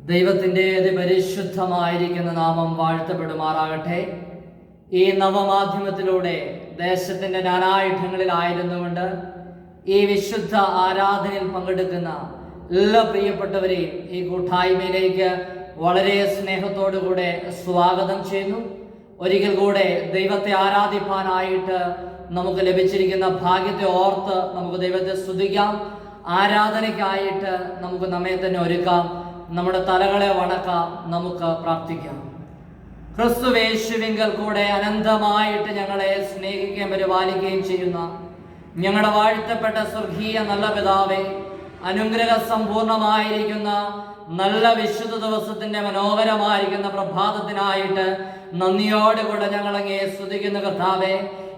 ദൈവത്തിൻ്റെ പരിശുദ്ധമായിരിക്കുന്ന നാമം വാഴ്ത്തപ്പെടുമാറാകട്ടെ. ഈ നവമാധ്യമത്തിലൂടെ ദേശത്തിൻ്റെ നാനായിടങ്ങളിലായിരുന്നുകൊണ്ട് ഈ വിശുദ്ധ ആരാധനയിൽ പങ്കെടുക്കുന്ന എല്ലാ പ്രിയപ്പെട്ടവരെയും ഈ കൂട്ടായ്മയിലേക്ക് വളരെ സ്നേഹത്തോടുകൂടെ സ്വാഗതം ചെയ്യുന്നു. ഒരിക്കൽ കൂടെ ദൈവത്തെ ആരാധിപ്പാനായിട്ട് നമുക്ക് ലഭിച്ചിരിക്കുന്ന ഭാഗ്യത്തെ ഓർത്ത് നമുക്ക് ദൈവത്തെ സ്തുതിക്കാം. ആരാധനയ്ക്കായിട്ട് നമുക്ക് നമ്മെ തന്നെ ഒരുക്കാം, നമ്മുടെ തലകളെ വണക്കാം, നമുക്ക് പ്രാർത്ഥിക്കാം. ക്രിസ്തുവേശുവിങ്കൽ കൂടെ അനന്തമായിട്ട് ഞങ്ങളെ സ്നേഹിക്കുകയും പരിപാലിക്കുകയും ചെയ്യുന്ന ഞങ്ങളുടെ വാഴ്ത്തപ്പെട്ട സ്വർഗീയ നല്ല പിതാവേ, അനുഗ്രഹ സമ്പൂർണമായിരിക്കുന്ന നല്ല വിശുദ്ധ ദിവസത്തിന്റെ മനോഹരമായിരിക്കുന്ന പ്രഭാതത്തിനായിട്ട് നന്ദിയോടുകൂടെ ഞങ്ങളങ്ങേ സ്തുതിക്കുന്ന കർത്താവേ.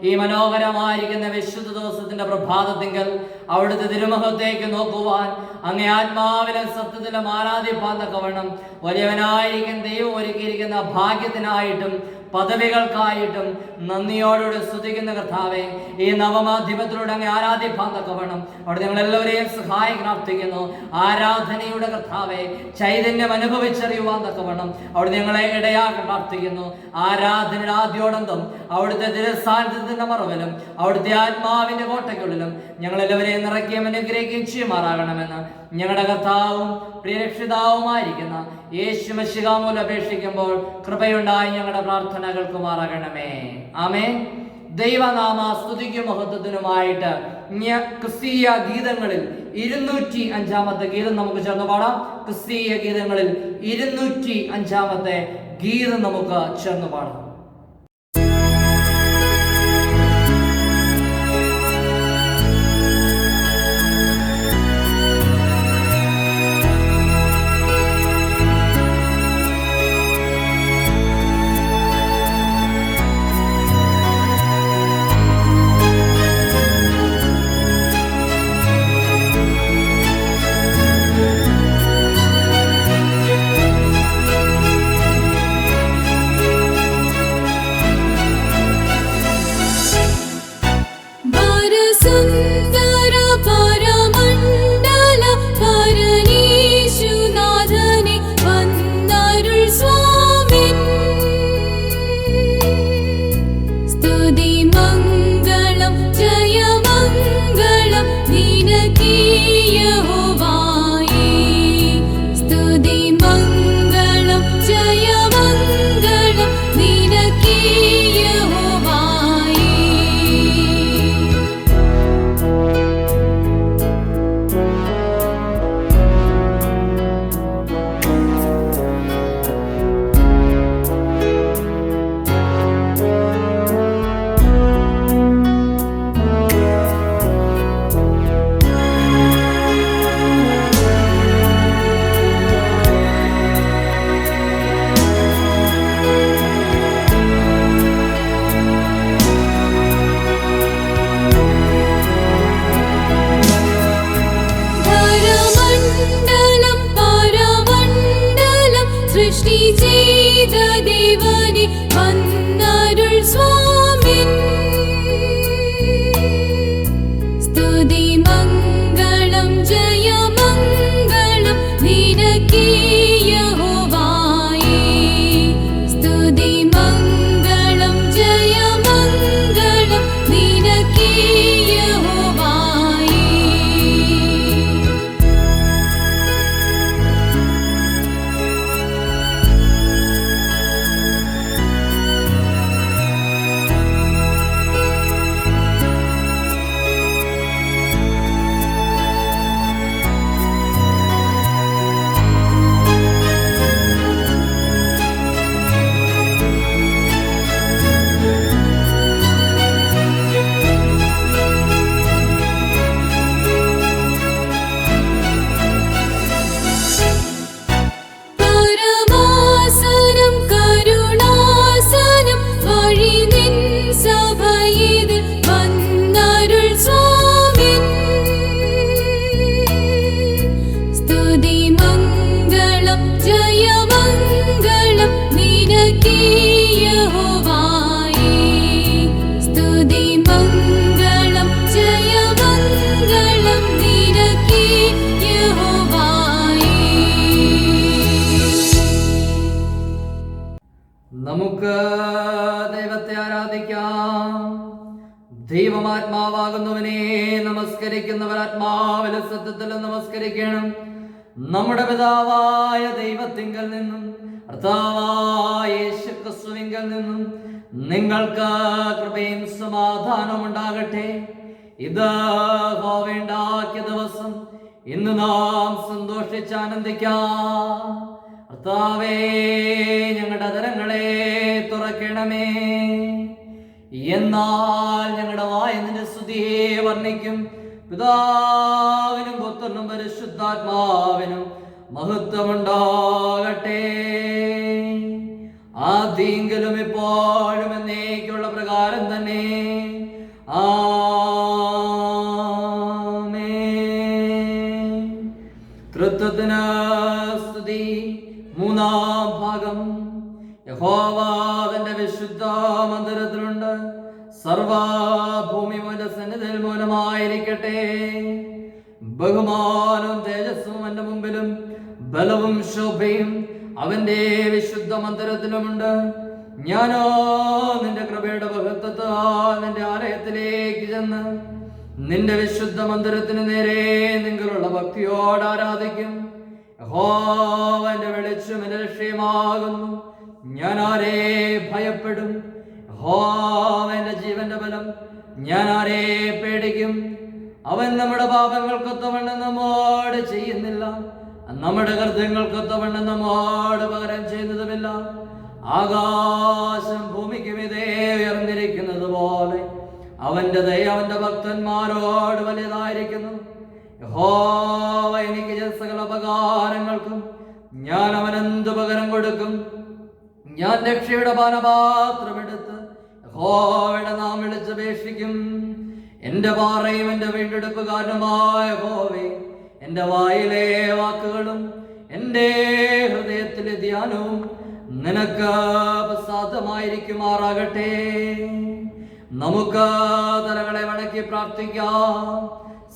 ഈ മനോഹരമായിരിക്കുന്ന വിശുദ്ധ ദിവസത്തിന്റെ പ്രഭാതത്തിങ്കൽ അവിടുത്തെ തിരുമുഖത്തേക്ക് നോക്കുവാൻ, അങ്ങേ ആത്മാവിലും സത്യത്തിലും ആരാധിപ്പാൻ തക്കവണ്ണം വലിയവനായിരിക്കും ദൈവം ഒരുക്കിയിരിക്കുന്ന ഭാഗ്യത്തിനായിട്ടും പദവികൾക്കായിട്ടും നന്ദിയോടുകൂടി സ്തുതിക്കുന്ന കർത്താവേ, ഈ നവമാധ്യമത്തിലൂടെ അങ്ങ് ആരാധിപ്പാൻ തക്കവണ്ണം അവിടെ ഞങ്ങളെല്ലാവരെയും സഹായിക്കാൻ പ്രാർത്ഥിക്കുന്നു. ആരാധനയുടെ കർത്താവേ, ചൈതന്യം അനുഭവിച്ചറിയുവാൻ തക്കവണ്ണം അവിടെ ഞങ്ങളെ ഇടയാക്കാൻ പ്രാർത്ഥിക്കുന്നു. ആരാധനയുടെ ആദ്യോടന്തം അവിടുത്തെ തിരുസാന്നിധ്യത്തിന്റെ മറവിലും അവിടുത്തെ ആത്മാവിന്റെ കോട്ടയ്ക്കുള്ളിലും ഞങ്ങളെല്ലാവരെയും നിറയ്ക്കുകയും അനുഗ്രഹിക്കുകയും ചെയ്യുമാറാകണമെന്ന് ഞങ്ങളുടെ കർത്താവും പ്രിയരക്ഷിതാവുമായിരിക്കുന്ന യേശു മിശിഹാ മൂലം അപേക്ഷിക്കുമ്പോൾ കൃപയുണ്ടായി ഞങ്ങളുടെ പ്രാർത്ഥന കേൾക്കുമാറാകണമേ. ആമേൻ. ദൈവനാമ സ്തുതിക്കും മഹത്വത്തിനുമായിട്ട് ക്രിസ്തീയ ഗീതങ്ങളിൽ 205-ാമത്തെ ഗീതം നമുക്ക് ചേർന്ന് പാടാം. ക്രിസ്തീയ ഗീതങ്ങളിൽ 205-ാമത്തെ ഗീതം നമുക്ക് ചേർന്ന് പാടാം. ദൈവമാത്മാവാകുന്നവനെ നമസ്കരിക്കുന്നവർ ആത്മാവിലെ സത്യത്തിലും നമസ്കരിക്കണം. നമ്മുടെ പിതാവായ ദൈവത്തിങ്കൽ നിന്നും കർത്താവായ യേശുക്രിസ്തുവിങ്കൽ നിന്നും നിങ്ങൾക്ക് കൃപയും സമാധാനവും ഉണ്ടാകട്ടെ. ഇത് യഹോവയുണ്ടാക്കിയ ദിവസം, ഇന്ന് നാം സന്തോഷിച്ച് ആനന്ദിക്കാം. കർത്താവേ, ഞങ്ങളുടെ അധരങ്ങളെ തുറക്കണമേ. എന്നാൽ ഞങ്ങളുടെ വായ നിന്റെ സ്തുതിയെ വർണ്ണിക്കും. പിതാവിനും പുത്രനും പരിശുദ്ധാത്മാവിനും മഹത്വമുണ്ടാകട്ടെ, ആദ്യങ്കിലും ഇപ്പോഴും എന്നേക്കുള്ള പ്രകാരം തന്നെ. ആമേൻ. തൃത്വത്തിന് സ്തുതി. മൂന്നാം ഭാഗം. യഹോവ തന്റെ വിശുദ്ധ മന്ദിരത്തിലുണ്ട്. സർവഭൂമി അവന്റെ സന്നിധിയിൽ മൂലമായിരിക്കട്ടെ. ബഹുമാനവും തേജസ്സും അവന്റെ മുമ്പിലും ബലവും ശോഭയും അവന്റെ വിശുദ്ധ മന്ദിരത്തിലുമുണ്ട്. ഞാനോ നിന്റെ കൃപയുടെ മഹത്വത്താൽ നിന്റെ ആലയത്തിലേക്ക് ചെന്ന് നിന്റെ വിശുദ്ധ മന്ദിരത്തിന് നേരെ നിങ്ങളുള്ള ഭക്തിയോട് ആരാധിക്കും. യഹോവ എന്റെ വെളിച്ചം എന്റെ രക്ഷയുമാകുന്നു. ഞാൻ ആരെ ഭയപ്പെടും? യഹോവ എന്റെ ജീവന്റെ ബലം. ഞാൻ ആരെ പേടിക്കും? അവൻ നമ്മുടെ പാപങ്ങൾക്കൊത്തവണ്ണം നമ്മോട് ചെയ്യുന്നില്ല, നമ്മുടെ കൃത്യങ്ങൾക്കൊത്തവണ്ണം നമ്മോട് പകരം ചെയ്യുന്നതുമില്ല. ആകാശം ഭൂമിക്ക് മീതെ ഉയർന്നിരിക്കുന്നത് പോലെ അവന്റെ ദയ അവന്റെ ഭക്തന്മാരോട് വലിയതായിരിക്കുന്നു. യഹോവ എനിക്ക് സകല ഉപകാരങ്ങൾക്കും ഞാൻ അവനെന്ത് പകരം കൊടുക്കും? ഞാൻ രക്ഷയുടെ പാനപാത്രമെടുത്ത് യഹോവയുടെ നാം വിളിച്ചപേക്ഷിക്കും. എന്റെ പാറയും എന്റെ വീണ്ടെടുപ്പുകാരനുമായ യഹോവേ, എന്റെ വായിലെ വാക്കുകളും എന്റെ ഹൃദയത്തിലെ ധ്യാനവും നിനക്ക് പ്രസാദമായിരിക്കുമാറാകട്ടെ. നമുക്ക് തലകളെ വണക്കി പ്രാർത്ഥിക്കാം.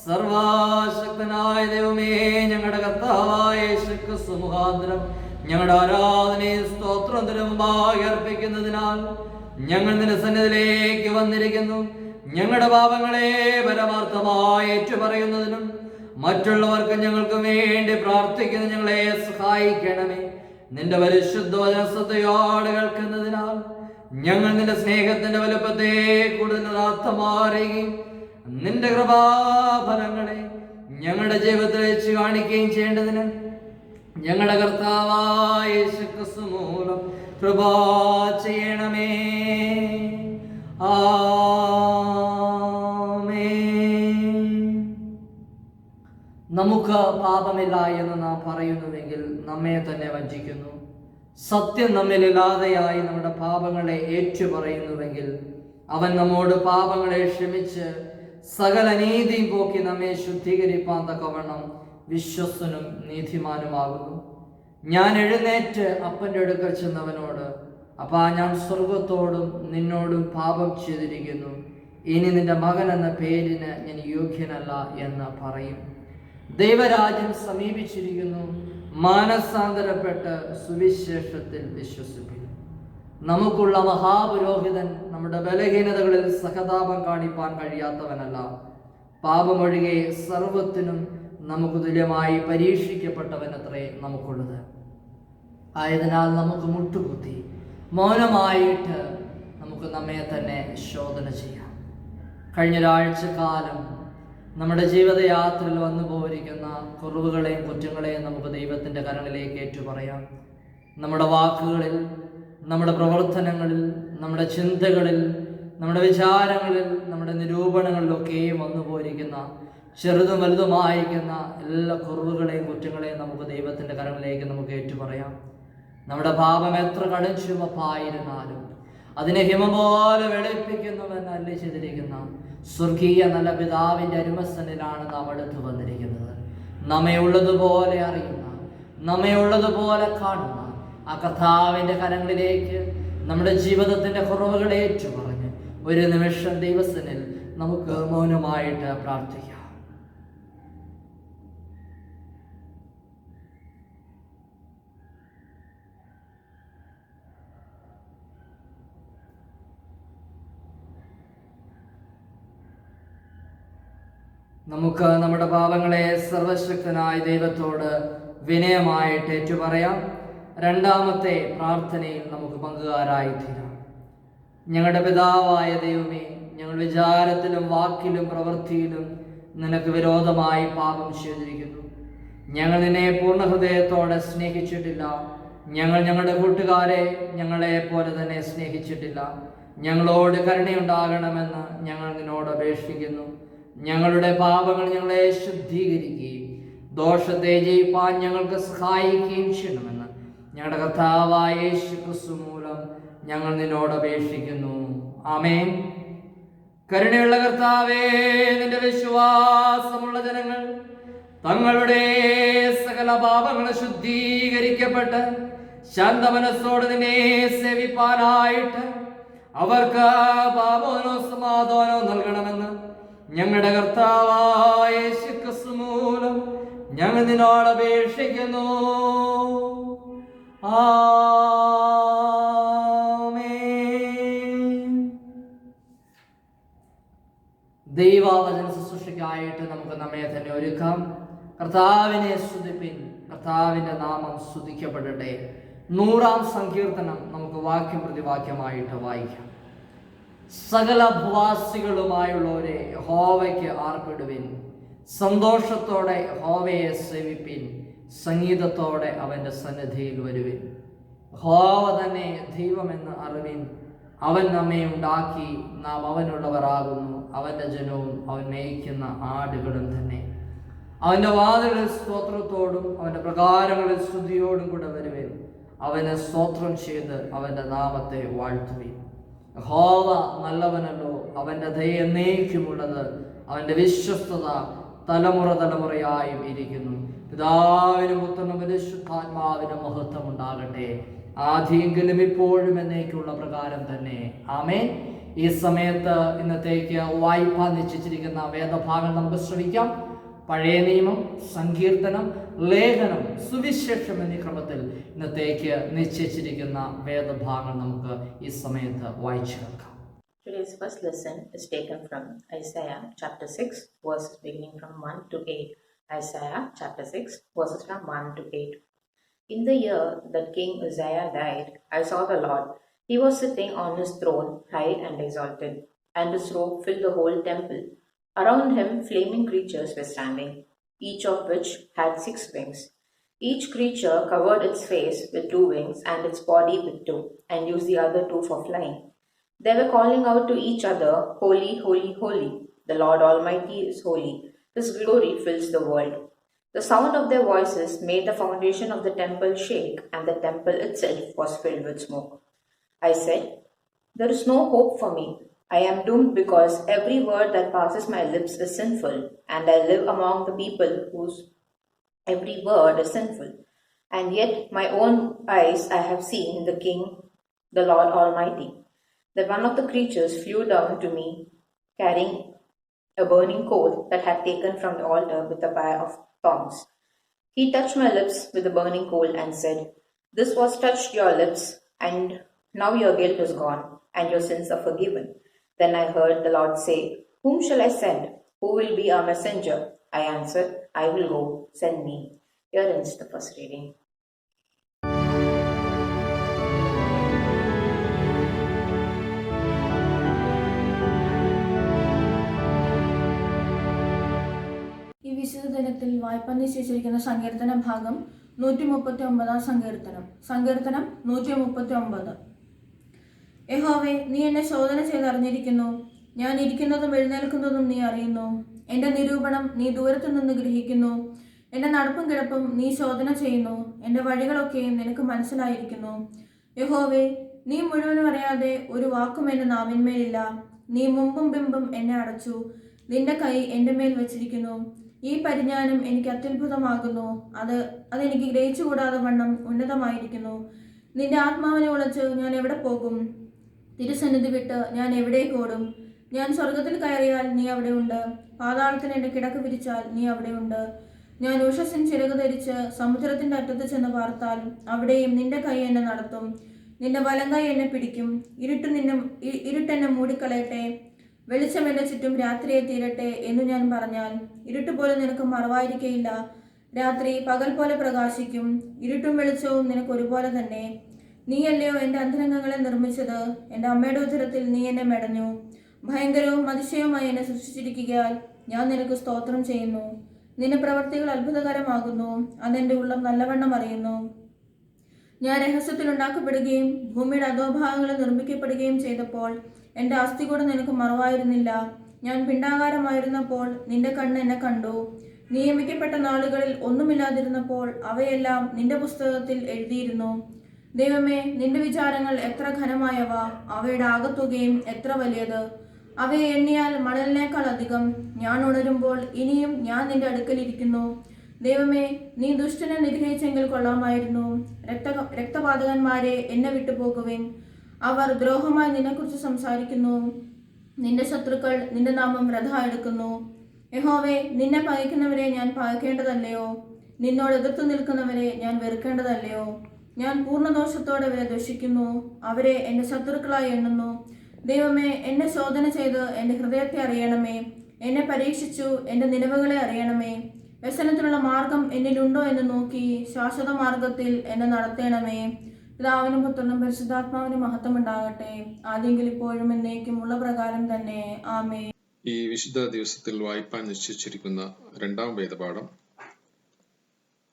സർവശക്തനായ ദൈവമേ, ഞങ്ങളുടെ കർത്താവായ യേശുക്രിസ്തു മുഖാന്തരം ഞങ്ങളുടെ ആരാധനയും സ്തോത്രം മുമ്പാകെ അർപ്പിക്കുന്നതിനാൽ ഞങ്ങൾ നിന്റെ സന്നിധിയിലേക്ക് വന്നിരിക്കുന്നു. ഞങ്ങളുടെ പാപങ്ങളെ പരമാർത്ഥമായി ഏറ്റുപറയുന്നതിനും മറ്റുള്ളവർക്ക് ഞങ്ങൾക്ക് വേണ്ടി പ്രാർത്ഥിക്കുന്ന ഞങ്ങളെ സഹായിക്കണമേ. നിന്റെ പരിശുദ്ധ വചനസത്തയോട് കേൾക്കുന്നതിനാൽ ഞങ്ങൾ നിന്റെ സ്നേഹത്തിന്റെ വലുപ്പത്തെ കൂടുതൽ അർത്ഥമാറുകയും നിന്റെ കൃപാഫലങ്ങളെ ഞങ്ങളുടെ ജീവിതത്തിൽ വെച്ച് കാണിക്കുകയും ചെയ്യേണ്ടതിന് ഞങ്ങളുടെ കർത്താവായ യേശുക്രിസ്തു മൂലം കൃപ ചെയ്യണമേ. ആമേൻ. നമുക്ക് പാപമില്ല എന്ന് നാം പറയുന്നുവെങ്കിൽ നമ്മെ തന്നെ വഞ്ചിക്കുന്നു. സത്യം നമ്മിലില്ലാതെയായി നമ്മുടെ പാപങ്ങളെ ഏറ്റുപറയുന്നുവെങ്കിൽ അവൻ നമ്മോട് പാപങ്ങളെ ക്ഷമിച്ച് സകല നീതിയും പോക്കി നമ്മെ ശുദ്ധീകരിപ്പാൻ തക്കവണ്ണം വിശ്വസ്തനും നീതിമാനുമാകുന്നു. ഞാൻ എഴുന്നേറ്റ് അപ്പൻ്റെ അടുക്കൽ ചെന്നവനോട്, അപ്പാ, ഞാൻ സ്വർഗത്തോടും നിന്നോടും പാപം ചെയ്തിരിക്കുന്നു, ഇനി നിന്റെ മകൻ എന്ന പേരിന് ഞാൻ യോഗ്യനല്ല എന്ന് പറയും. ദൈവരാജ്യം സമീപിച്ചിരിക്കുന്നു, മാനസാന്തരപ്പെട്ട് സുവിശേഷത്തിൽ വിശ്വസിപ്പിക്കും. നമുക്കുള്ള മഹാപുരോഹിതൻ നമ്മുടെ ബലഹീനതകളിൽ സഹതാപം കാണിപ്പാൻ കഴിയാത്തവനല്ല, പാപമൊഴികെ സർവത്തിനും നമുക്ക് തുല്യമായി പരീക്ഷിക്കപ്പെട്ടവനത്രേ നമുക്കുള്ളത്. ആയതിനാൽ നമുക്ക് മുട്ടുകുത്തി മൗനമായിട്ട് നമുക്ക് നമ്മെ തന്നെ ശോധന ചെയ്യാം. കഴിഞ്ഞൊരാഴ്ച കാലം നമ്മുടെ ജീവിതയാത്രയിൽ വന്നു പോയിരിക്കുന്ന കുറവുകളെയും കുറ്റങ്ങളെയും നമുക്ക് ദൈവത്തിൻ്റെ കരങ്ങളിലേക്ക് ഏറ്റുപറയാം. നമ്മുടെ വാക്കുകളിൽ, നമ്മുടെ പ്രവർത്തനങ്ങളിൽ, നമ്മുടെ ചിന്തകളിൽ, നമ്മുടെ വിചാരങ്ങളിൽ, നമ്മുടെ നിരൂപണങ്ങളിലൊക്കെയും വന്നു പോയിരിക്കുന്ന ചെറുതും വലുതുമായിരിക്കുന്ന എല്ലാ കുറവുകളെയും കുറ്റങ്ങളെയും നമുക്ക് ദൈവത്തിൻ്റെ കരങ്ങളിലേക്ക് നമുക്ക് ഏറ്റുപറയാം. നമ്മുടെ പാപം എത്ര കടും ചുമപ്പായിരുന്നാലും അതിനെ ഹിമം പോലെ വെളുപ്പിക്കുന്നവൻ അല്ലി ചെയ്തിരിക്കുന്ന സ്വർഗീയ നല്ല പിതാവിൻ്റെ അരുമസനിലാണ് നാം അടുത്ത് വന്നിരിക്കുന്നത്. നമ്മെ ഉള്ളതുപോലെ അറിയുന്ന, നമ്മെ ഉള്ളതുപോലെ കാണുന്ന ആ കർത്താവിൻ്റെ കരങ്ങളിലേക്ക് നമ്മുടെ ജീവിതത്തിൻ്റെ കുറവുകളെ ഏറ്റുപറഞ്ഞ് ഒരു നിമിഷം ദൈവസനിൽ നമുക്ക് മൗനമായിട്ട് പ്രാർത്ഥിക്കാം. നമുക്ക് നമ്മുടെ പാപങ്ങളെ സർവശക്തനായ ദൈവത്തോട് വിനയമായിട്ട് ഏറ്റുപറയാം. രണ്ടാമത്തെ പ്രാർത്ഥനയിൽ നമുക്ക് പങ്കുകാരായി തീരാം. ഞങ്ങളുടെ പിതാവായ ദൈവമേ, ഞങ്ങൾ വിചാരത്തിലും വാക്കിലും പ്രവൃത്തിയിലും നിനക്ക് വിരോധമായി പാപം ചെയ്തിരിക്കുന്നു. ഞങ്ങൾ നിന്നെ പൂർണ്ണ ഹൃദയത്തോടെ സ്നേഹിച്ചിട്ടില്ല. ഞങ്ങൾ ഞങ്ങളുടെ കൂട്ടുകാരെ ഞങ്ങളെ പോലെ തന്നെ സ്നേഹിച്ചിട്ടില്ല. ഞങ്ങളോട് കരുണയുണ്ടാകണമെന്ന് ഞങ്ങൾ നിന്നോട് അപേക്ഷിക്കുന്നു. ഞങ്ങളുടെ പാപങ്ങൾ ഞങ്ങളെ ശുദ്ധീകരിക്കുകയും ദോഷത്തെ ജയിപ്പാൻ ഞങ്ങൾക്ക് സഹായിക്കുകയും ചെയ്യണമെന്ന് ഞങ്ങളുടെ കർത്താവായ യേശു ക്രിസ്തു മൂലം ഞങ്ങൾ നിന്നോട് അപേക്ഷിക്കുന്നു. ആമേൻ. കരുണയുള്ള കർത്താവേ, നിന്റെ വിശ്വാസമുള്ള ജനങ്ങൾ തങ്ങളുടെ സകല പാപങ്ങൾ ശുദ്ധീകരിക്കപ്പെട്ട് ശാന്തമനസ്സോട് നിന്നെ സേവിപ്പാനായിട്ട് അവർക്ക് പാപമോ സമാധാനവും നൽകണമെന്ന് ഞങ്ങളുടെ കർത്താവായ യേശു ക്രിസ്തു മൂലം ഞങ്ങൾ നിന്നോട് അപേക്ഷിക്കുന്നു. ദൈവവചന ശുശ്രൂഷയ്ക്കായിട്ട് നമുക്ക് നമ്മെ തന്നെ ഒരുക്കാം. കർത്താവിനെ സ്തുതിപ്പിൻ, കർത്താവിൻ്റെ നാമം സ്തുതിക്കപ്പെടട്ടെ. 100-ാം സങ്കീർത്തനം നമുക്ക് വാക്യം പ്രതിവാക്യമായിട്ട് വായിക്കാം. സകല ഭൂവാസികളുമായുള്ളവരെ യഹോവയ്ക്ക് ആർപ്പിടുവിൻ, സന്തോഷത്തോടെ യഹോവയെ സേവിപ്പിൻ, സംഗീതത്തോടെ അവൻ്റെ സന്നിധിയിൽ വരുവിൻ. യഹോവ തന്നെ ദൈവമെന്ന് അറിവിൻ, അവൻ നമ്മെ ഉണ്ടാക്കി, നാം അവനുള്ളവരാകുന്നു, അവൻ്റെ ജനവും അവൻ മേയ്ക്കുന്ന ആടുകളും തന്നെ. അവൻ്റെ വാതിലിൽ സ്തോത്രത്തോടും അവൻ്റെ പ്രകാരങ്ങളിൽ സ്തുതിയോടും കൂടെ വരുവിൻ. അവനെ സ്തോത്രം ചെയ്ത് അവൻ്റെ നാമത്തെ വാഴ്ത്തുവിൻ. യഹോവ നല്ലവനല്ലോ, അവൻ്റെ ദയ എന്നേക്കുമുള്ളത്, അവൻ്റെ വിശ്വസ്തത തലമുറ തലമുറയായും ഇരിക്കുന്നു. പിതാവിനും പുത്രനും പരിശുദ്ധാത്മാവിനും മഹത്വം ഉണ്ടാകട്ടെ, ആദ്യമെങ്കിലും ഇപ്പോഴും എന്നേക്കുള്ള പ്രകാരം തന്നെ. ആമേൻ. ഈ സമയത്ത് ഇന്നത്തേക്ക് വായിപ്പാൻ നിശ്ചയിച്ചിരിക്കുന്ന വേദഭാഗം നമുക്ക് ശ്രവിക്കാം. പഴയ നിയമം, സങ്കീർത്തനം, ലേഖനം, സുവിശേഷം എന്നീ ക്രമത്തിൽ ഇന്നത്തേക്ക് നിശ്ചയിച്ചിരിക്കുന്ന വേദഭാഗങ്ങൾ നമുക്ക് ഈ സമയത്ത് വായിച്ചു കേൾക്കാം. Today's first lesson is taken from Isaiah chapter 6, verses beginning from 1 to 8. Isaiah chapter 6, verses from 1 to 8. In the year that King Uzziah died, I saw the Lord. He was sitting on his throne, high and exalted, and his robe filled the whole temple. Around him flaming creatures were standing, each of which had 6 wings. Each creature covered its face with 2 wings and its body with 2, and used the other 2 for flying. They were calling out to each other, "Holy, holy, holy, the Lord Almighty is holy. His glory fills the world." The sound of their voices made the foundation of the temple shake, and the temple itself was filled with smoke. I said, "There is no hope for me. I am doomed because every word that passes my lips is sinful, and I live among the people whose every word is sinful. And yet my own eyes I have seen the King, the Lord Almighty." Then one of the creatures flew down to me, carrying a burning coal that had taken from the altar with a pair of tongs. He touched my lips with the burning coal and said, "This was touched your lips, and now your guilt is gone, and your sins are forgiven." Then I heard the Lord say, "Whom shall I send? Who will be our messenger?" I answered, "I will go, send me." Here ends the first reading. ഈ വിശുദ്ധ ദിനത്തിൽ വായ്പാൻ നിശ്ചയിച്ചിരിക്കുന്ന സങ്കീർത്തന ഭാഗം 139-ാം സങ്കീർത്തനം. സങ്കീർത്തനം 139. യഹോവേ, നീ എന്നെ ശോധന ചെയ്തറിഞ്ഞിരിക്കുന്നു. ഞാൻ ഇരിക്കുന്നതും എഴുന്നേൽക്കുന്നതും നീ അറിയുന്നു. എൻ്റെ നിരൂപണം നീ ദൂരത്തു നിന്ന് ഗ്രഹിക്കുന്നു. എൻ്റെ നടപ്പും കിടപ്പും നീ ശോധന ചെയ്യുന്നു. എൻ്റെ വഴികളൊക്കെയും നിനക്ക് മനസ്സിലായിരിക്കുന്നു. യഹോവേ, നീ മുഴുവനും അറിയാതെ ഒരു വാക്കും എൻ്റെ നാവിന്മേലില്ല. നീ മുമ്പും പിമ്പും എന്നെ അടച്ചു. നിന്റെ കൈ എൻ്റെ മേൽ വച്ചിരിക്കുന്നു. ഈ പരിജ്ഞാനം എനിക്ക് അത്യത്ഭുതമാകുന്നു. അതെനിക്ക് ഗ്രഹിച്ചുകൂടാതെ വണ്ണം ഉന്നതമായിരിക്കുന്നു. നിന്റെ ആത്മാവിനെ ഉളച്ച് ഞാൻ എവിടെ പോകും? തിരുസന്നിധി വിട്ട് ഞാൻ എവിടേക്ക് ഓടും? ഞാൻ സ്വർഗത്തിൽ കയറിയാൽ നീ അവിടെ ഉണ്ട്. പാതാളത്തിൽ എൻ്റെ കിടക്ക് വിരിച്ചാൽ നീ അവിടെ ഉണ്ട്. ഞാൻ ഉഷസ്സിൻ ചിറക് ധരിച്ച് സമുദ്രത്തിൻ്റെ അറ്റത്ത് ചെന്ന് പാർത്താൽ അവിടെയും നിന്റെ കൈ എന്നെ നടത്തും. നിന്റെ വലം കൈ എന്നെ പിടിക്കും. ഇരുട്ടെന്നെ മൂടിക്കളയട്ടെ. വെളിച്ചം എൻ്റെ ചുറ്റും രാത്രിയെ തീരട്ടെ എന്നു ഞാൻ പറഞ്ഞാൽ ഇരുട്ടുപോലെ നിനക്ക് മറവായിരിക്കയില്ല. രാത്രി പകൽ പോലെ പ്രകാശിക്കും, ഇരുട്ടും വെളിച്ചവും നിനക്ക് ഒരുപോലെ തന്നെ. നീയല്ലയോ എൻ്റെ അന്തരംഗങ്ങളെ നിർമ്മിച്ചത്? എൻ്റെ അമ്മയുടെ ഉദരത്തിൽ നീ എന്നെ മെടഞ്ഞു. ഭയങ്കരവും അതിശയവുമായി എന്നെ സൃഷ്ടിച്ചിരിക്കുകയാൽ ഞാൻ നിനക്ക് സ്തോത്രം ചെയ്യുന്നു. നിന്റെ പ്രവർത്തികൾ അത്ഭുതകരമാകുന്നു, അതെൻ്റെ ഉള്ളം നല്ലവണ്ണം അറിയുന്നു. ഞാൻ രഹസ്യത്തിൽ ഉണ്ടാക്കപ്പെടുകയും ഭൂമിയുടെ അധോഭാഗങ്ങളിൽ നിർമ്മിക്കപ്പെടുകയും ചെയ്തപ്പോൾ എൻ്റെ അസ്ഥികൂടം നിനക്ക് മറവായിരുന്നില്ല. ഞാൻ പിണ്ടാകാരമായിരുന്നപ്പോൾ നിന്റെ കണ്ണ് എന്നെ കണ്ടു. നിയമിക്കപ്പെട്ട നാളുകളിൽ ഒന്നുമില്ലാതിരുന്നപ്പോൾ അവയെല്ലാം നിന്റെ പുസ്തകത്തിൽ എഴുതിയിരുന്നു. ദൈവമേ, നിന്റെ വിചാരങ്ങൾ എത്ര ഘനമായവ, അവയുടെ ആകത്തുകയും എത്ര വലിയത്. അവയെ എണ്ണിയാൽ മണലിനേക്കാൾ അധികം. ഞാൻ ഉണരുമ്പോൾ ഇനിയും ഞാൻ നിന്റെ അടുക്കലിരിക്കുന്നു. ദൈവമേ, നീ ദുഷ്ടനെ നിഗ്രഹിച്ചെങ്കിൽ കൊള്ളാമായിരുന്നു. രക്തപാതകന്മാരെ എന്നെ വിട്ടുപോകുവിൻ. അവർ ദ്രോഹമായി നിന്നെക്കുറിച്ച് സംസാരിക്കുന്നു. നിന്റെ ശത്രുക്കൾ നിന്റെ നാമം വൃഥാ എടുക്കുന്നു. യഹോവേ, നിന്നെ പകയ്ക്കുന്നവരെ ഞാൻ പകയ്ക്കേണ്ടതല്ലയോ? നിന്നോട് എതിർത്തു നിൽക്കുന്നവരെ ഞാൻ വെറുക്കേണ്ടതല്ലയോ? ഞാൻ പൂർണ്ണദോഷത്തോടെ അവരെ ദുഷിക്കുന്നു, അവരെ എൻ്റെ ശത്രുക്കളായി എണ്ണുന്നു. ദൈവമേ, എന്നെ ശോധന ചെയ്ത് എൻ്റെ ഹൃദയത്തെ അറിയണമേ. എന്നെ പരീക്ഷിച്ചു എൻ്റെ നിലവുകളെ അറിയണമേ. വ്യസനത്തിനുള്ള മാർഗം എന്നിലുണ്ടോ എന്ന് നോക്കി ശാശ്വത മാർഗത്തിൽ എന്നെ നടത്തണമേ. പിതാവിനും പുത്രനും പരിശുദ്ധാത്മാവിനും മഹത്വം ഉണ്ടാകട്ടെ, ആദ്യമെങ്കിൽ ഇപ്പോഴും എന്നേക്കും ഉള്ള പ്രകാരം തന്നെ. ആമേൻ. ഈ വിശുദ്ധ ദിവസത്തിൽ വായിപ്പാൻ നിശ്ചയിച്ചിരിക്കുന്ന രണ്ടാം വേദപാഠം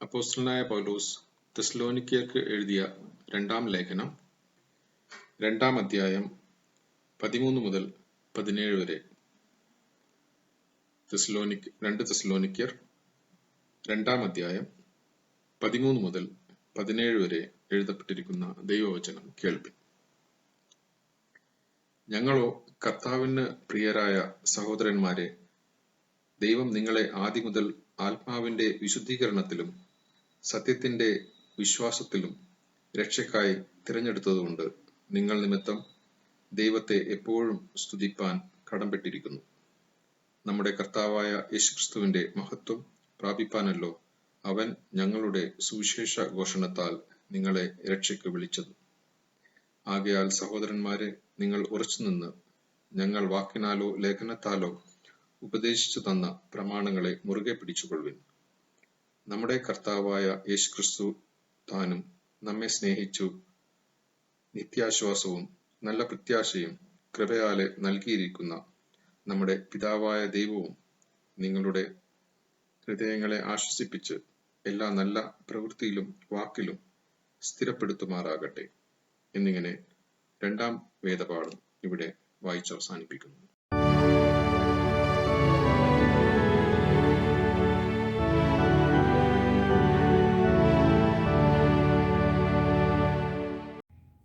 അപ്പോസ്തലനായ പൗലോസ് തെസ്സലോനിക്കർക്ക് എഴുതിയ രണ്ടാം ലേഖനം 2-ാം അധ്യായം 13 മുതൽ 17 വരെ. 2 തെസ്സലോനിക്കർ 2-ാം അധ്യായം 13 മുതൽ 17 വരെ എഴുതപ്പെട്ടിരിക്കുന്ന ദൈവവചനം കേൾപ്പിൻ. ഞങ്ങളോ കർത്താവിന് പ്രിയരായ സഹോദരന്മാരെ, ദൈവം നിങ്ങളെ ആദ്യം മുതൽ ആത്മാവിന്റെ വിശുദ്ധീകരണത്തിലും സത്യത്തിന്റെ വിശ്വാസത്തിലും രക്ഷയ്ക്കായി തിരഞ്ഞെടുത്തതുകൊണ്ട് നിങ്ങൾ നിമിത്തം ദൈവത്തെ എപ്പോഴും സ്തുതിപ്പാൻ കടംപെട്ടിരിക്കുന്നു. നമ്മുടെ കർത്താവായ യേശുക്രിസ്തുവിന്റെ മഹത്വം പ്രാപിപ്പാനല്ലോ അവൻ ഞങ്ങളുടെ സുവിശേഷ ഘോഷണത്താൽ നിങ്ങളെ രക്ഷയ്ക്ക് വിളിച്ചത്. ആകയാൽ സഹോദരന്മാരെ, നിങ്ങൾ ഉറച്ചുനിന്ന് ഞങ്ങൾ വാക്കിനാലോ ലേഖനത്താലോ ഉപദേശിച്ചു തന്ന പ്രമാണങ്ങളെ മുറുകെ പിടിച്ചുകൊള്ളുവിൻ. നമ്മുടെ കർത്താവായ യേശുക്രിസ്തു താനും നമ്മെ സ്നേഹിച്ചു നിത്യാശ്വാസവും നല്ല പ്രത്യാശയും കൃപയാലെ നൽകിയിരിക്കുന്ന നമ്മുടെ പിതാവായ ദൈവവും നിങ്ങളുടെ ഹൃദയങ്ങളെ ആശ്വസിപ്പിച്ച് എല്ലാ നല്ല പ്രവൃത്തിയിലും വാക്കിലും സ്ഥിരപ്പെടുത്തുമാറാകട്ടെ എന്നിങ്ങനെ രണ്ടാം വേദപാഠം ഇവിടെ വായിച്ചവസാനിപ്പിക്കുന്നു.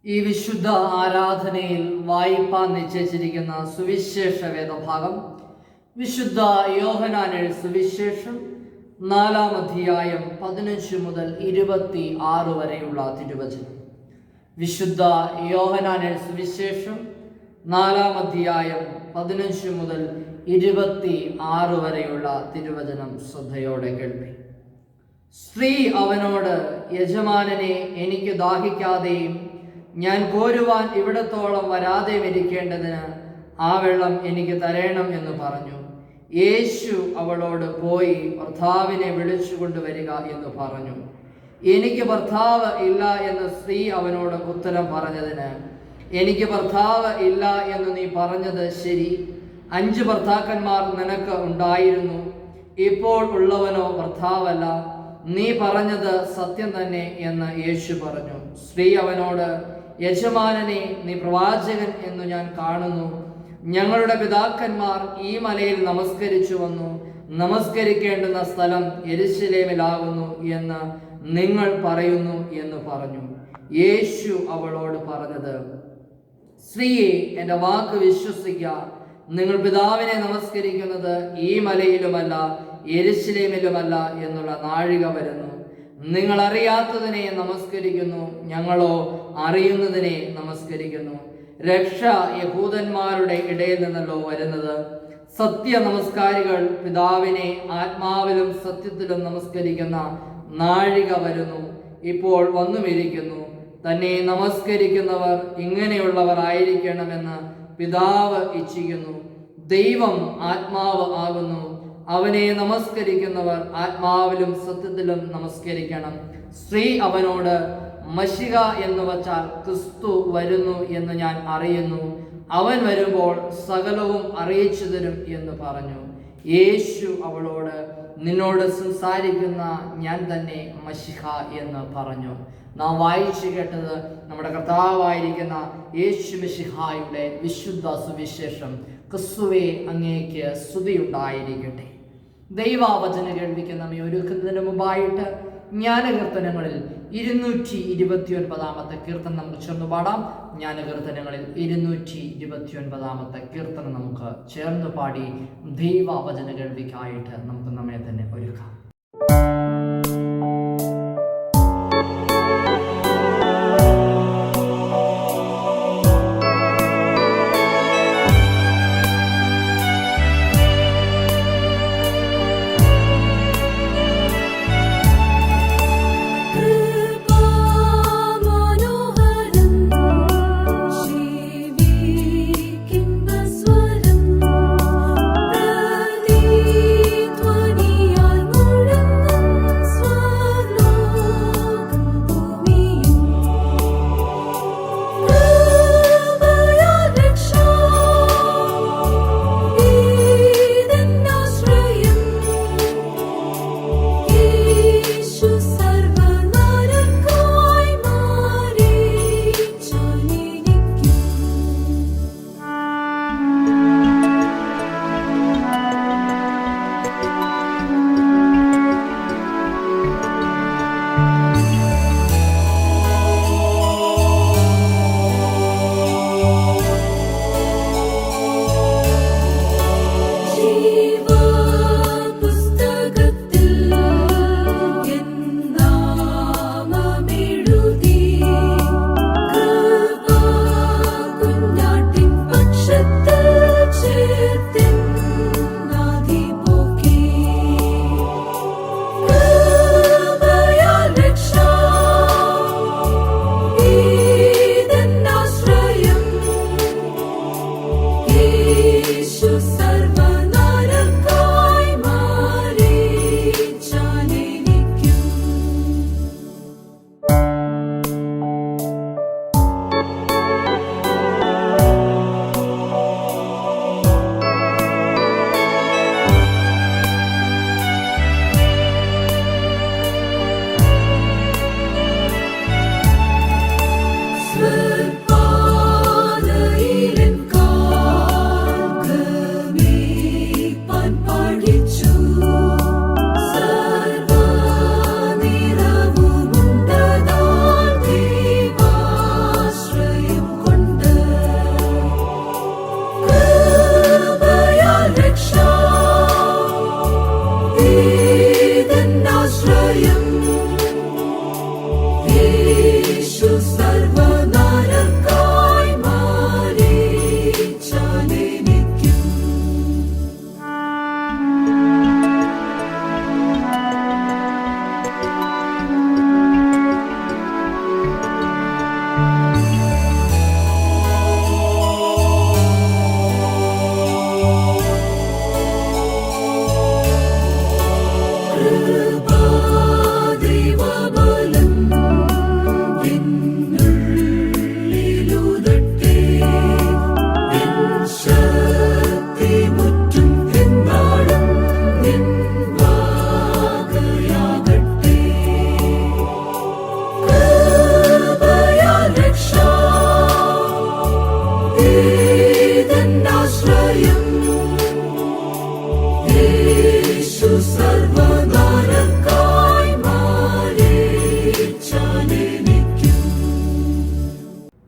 ഈ വിശുദ്ധ ആരാധനയിൽ വായിപ്പാൻ നിശ്ചയിച്ചിരിക്കുന്ന സുവിശേഷ വേദഭാഗം വിശുദ്ധ യോഹന്നാൻ എഴുതിയ സുവിശേഷം 4-ാം അധ്യായം 15 മുതൽ 26 വരെയുള്ള തിരുവചനം. വിശുദ്ധ യോഹന്നാൻ എഴുതിയ സുവിശേഷം 4-ാം അധ്യായം 15 മുതൽ 26 വരെയുള്ള തിരുവചനം ശ്രദ്ധയോടെ കേൾപ്പി. സ്ത്രീ അവനോട്, യജമാനനെ, എനിക്ക് ദാഹിക്കാതെയും ഞാൻ കോരുവാൻ ഇവിടത്തോളം വരാതെയും ഇരിക്കേണ്ടതിന് ആ വെള്ളം എനിക്ക് തരേണം എന്ന് പറഞ്ഞു. യേശു അവളോട്, പോയി ഭർത്താവിനെ വിളിച്ചുകൊണ്ടുവരിക എന്ന് പറഞ്ഞു. എനിക്ക് ഭർത്താവ് ഇല്ല എന്ന് സ്ത്രീ അവനോട് ഉത്തരം പറഞ്ഞതിന്, എനിക്ക് ഭർത്താവ് ഇല്ല എന്ന് നീ പറഞ്ഞത് ശരി. 5 ഭർത്താക്കന്മാർ നിനക്ക് ഉണ്ടായിരുന്നു, ഇപ്പോൾ ഉള്ളവനോ ഭർത്താവല്ല. നീ പറഞ്ഞത് സത്യം തന്നെ എന്ന് യേശു പറഞ്ഞു. സ്ത്രീ അവനോട്, യജമാനനെ, നീ പ്രവാചകൻ എന്ന് ഞാൻ കാണുന്നു. ഞങ്ങളുടെ പിതാക്കന്മാർ ഈ മലയിൽ നമസ്കരിച്ചു വന്നു. നമസ്കരിക്കേണ്ടുന്ന സ്ഥലം യെരൂശലേമിലാകുന്നു എന്ന് നിങ്ങൾ പറയുന്നു എന്ന് പറഞ്ഞു. യേശു അവളോട് പറഞ്ഞത്, സ്ത്രീയെ, എൻ്റെ വാക്ക് വിശ്വസിക്കുക. നിങ്ങൾ പിതാവിനെ നമസ്കരിക്കുന്നത് ഈ മലയിലുമല്ല യെരൂശലേമിലുമല്ല എന്നുള്ള നാഴിക വരുന്നു. നിങ്ങൾ അറിയാത്തതിനെ നമസ്കരിക്കുന്നു, ഞങ്ങളോ അറിയുന്നതിനെ നമസ്കരിക്കുന്നു. രക്ഷ യഹൂദന്മാരുടെ ഇടയിൽ നിന്നല്ലോ വരുന്നത്. സത്യ നമസ്കാരികൾ പിതാവിനെ ആത്മാവിലും സത്യത്തിലും നമസ്കരിക്കുന്ന നാഴിക വരുന്നു, ഇപ്പോൾ വന്നുമിരിക്കുന്നു. തന്നെ നമസ്കരിക്കുന്നവർ ഇങ്ങനെയുള്ളവർ ആയിരിക്കണമെന്ന് പിതാവ് ഇച്ഛിക്കുന്നു. ദൈവം ആത്മാവ് ആകുന്നു. അവനെ നമസ്കരിക്കുന്നവർ ആത്മാവിലും സത്യത്തിലും നമസ്കരിക്കണം. സ്ത്രീ അവനോട്, മശിഹ എന്ന് വച്ചാൽ ക്രിസ്തു വരുന്നു എന്ന് ഞാൻ അറിയുന്നു. അവൻ വരുമ്പോൾ സകലവും അറിയിച്ചു തരും എന്ന് പറഞ്ഞു. യേശു അവളോട്, നിന്നോട് സംസാരിക്കുന്ന ഞാൻ തന്നെ മശിഹ എന്ന് പറഞ്ഞു. നാം വായിച്ചു കേട്ടത് നമ്മുടെ കർത്താവായിരിക്കുന്ന യേശു മിശിഹായുടെ വിശുദ്ധ സുവിശേഷം. ക്രിസ്തുവേ, അങ്ങേക്ക് സ്തുതിയുണ്ടായിരിക്കട്ടെ. ദൈവവചന കേൾവിക്ക് നമ്മെ ഒരുക്കുന്നതിന് മുമ്പായിട്ട് ജ്ഞാനകീർത്തനങ്ങളിൽ 229 കീർത്തനം നമുക്ക് ചേർന്ന് പാടാം. ജ്ഞാനകീർത്തനങ്ങളിൽ 229 കീർത്തനം നമുക്ക് ചേർന്ന് പാടി ദൈവവചന കേൾവിക്കായിട്ട് നമുക്ക് നമ്മെ തന്നെ ഒരുക്കാം.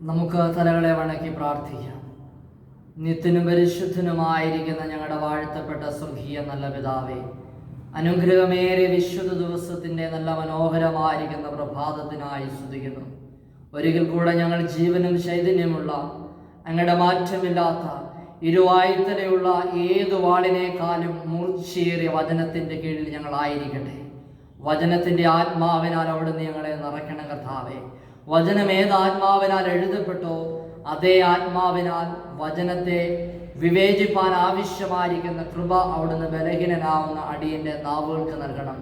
നമുക്ക് തലകളെ വണക്കി പ്രാർത്ഥിക്കാം. നിത്യനും പരിശുദ്ധനുമായിരിക്കുന്ന ഞങ്ങളുടെ വാഴ്ത്തപ്പെട്ട സ്വർഗീയ നല്ല പിതാവേ, അനുഗ്രഹമേറിയ വിശുദ്ധ ദിവസത്തിൻ്റെ നല്ല മനോഹരമായിരിക്കുന്ന പ്രഭാതത്തിനായി സ്തുതിക്കുന്നു. ഒരിക്കൽ കൂടെ ഞങ്ങൾ ജീവനും ചൈതന്യമുള്ള അങ്ങയുടെ മാറ്റമില്ലാത്ത ഇരുവായുത്തലയുള്ള ഏതു വാളിനേക്കാളും മൂർച്ചയേറിയ വചനത്തിൻ്റെ കീഴിൽ ഞങ്ങളായിരിക്കട്ടെ. വചനത്തിൻ്റെ ആത്മാവിനാൽ അവിടുന്ന് ഞങ്ങളെ നിറയ്ക്കണം കർത്താവേ. വചനം ഏത് ആത്മാവിനാൽ എഴുതപ്പെട്ടോ അതേ ആത്മാവിനാൽ വചനത്തെ വിവേചിപ്പാൻ ആവശ്യമായിരിക്കുന്ന കൃപ അവിടുന്ന് ബലഹീനനാവുന്ന അടിയന്റെ നാവുകൾക്ക് നൽകണം.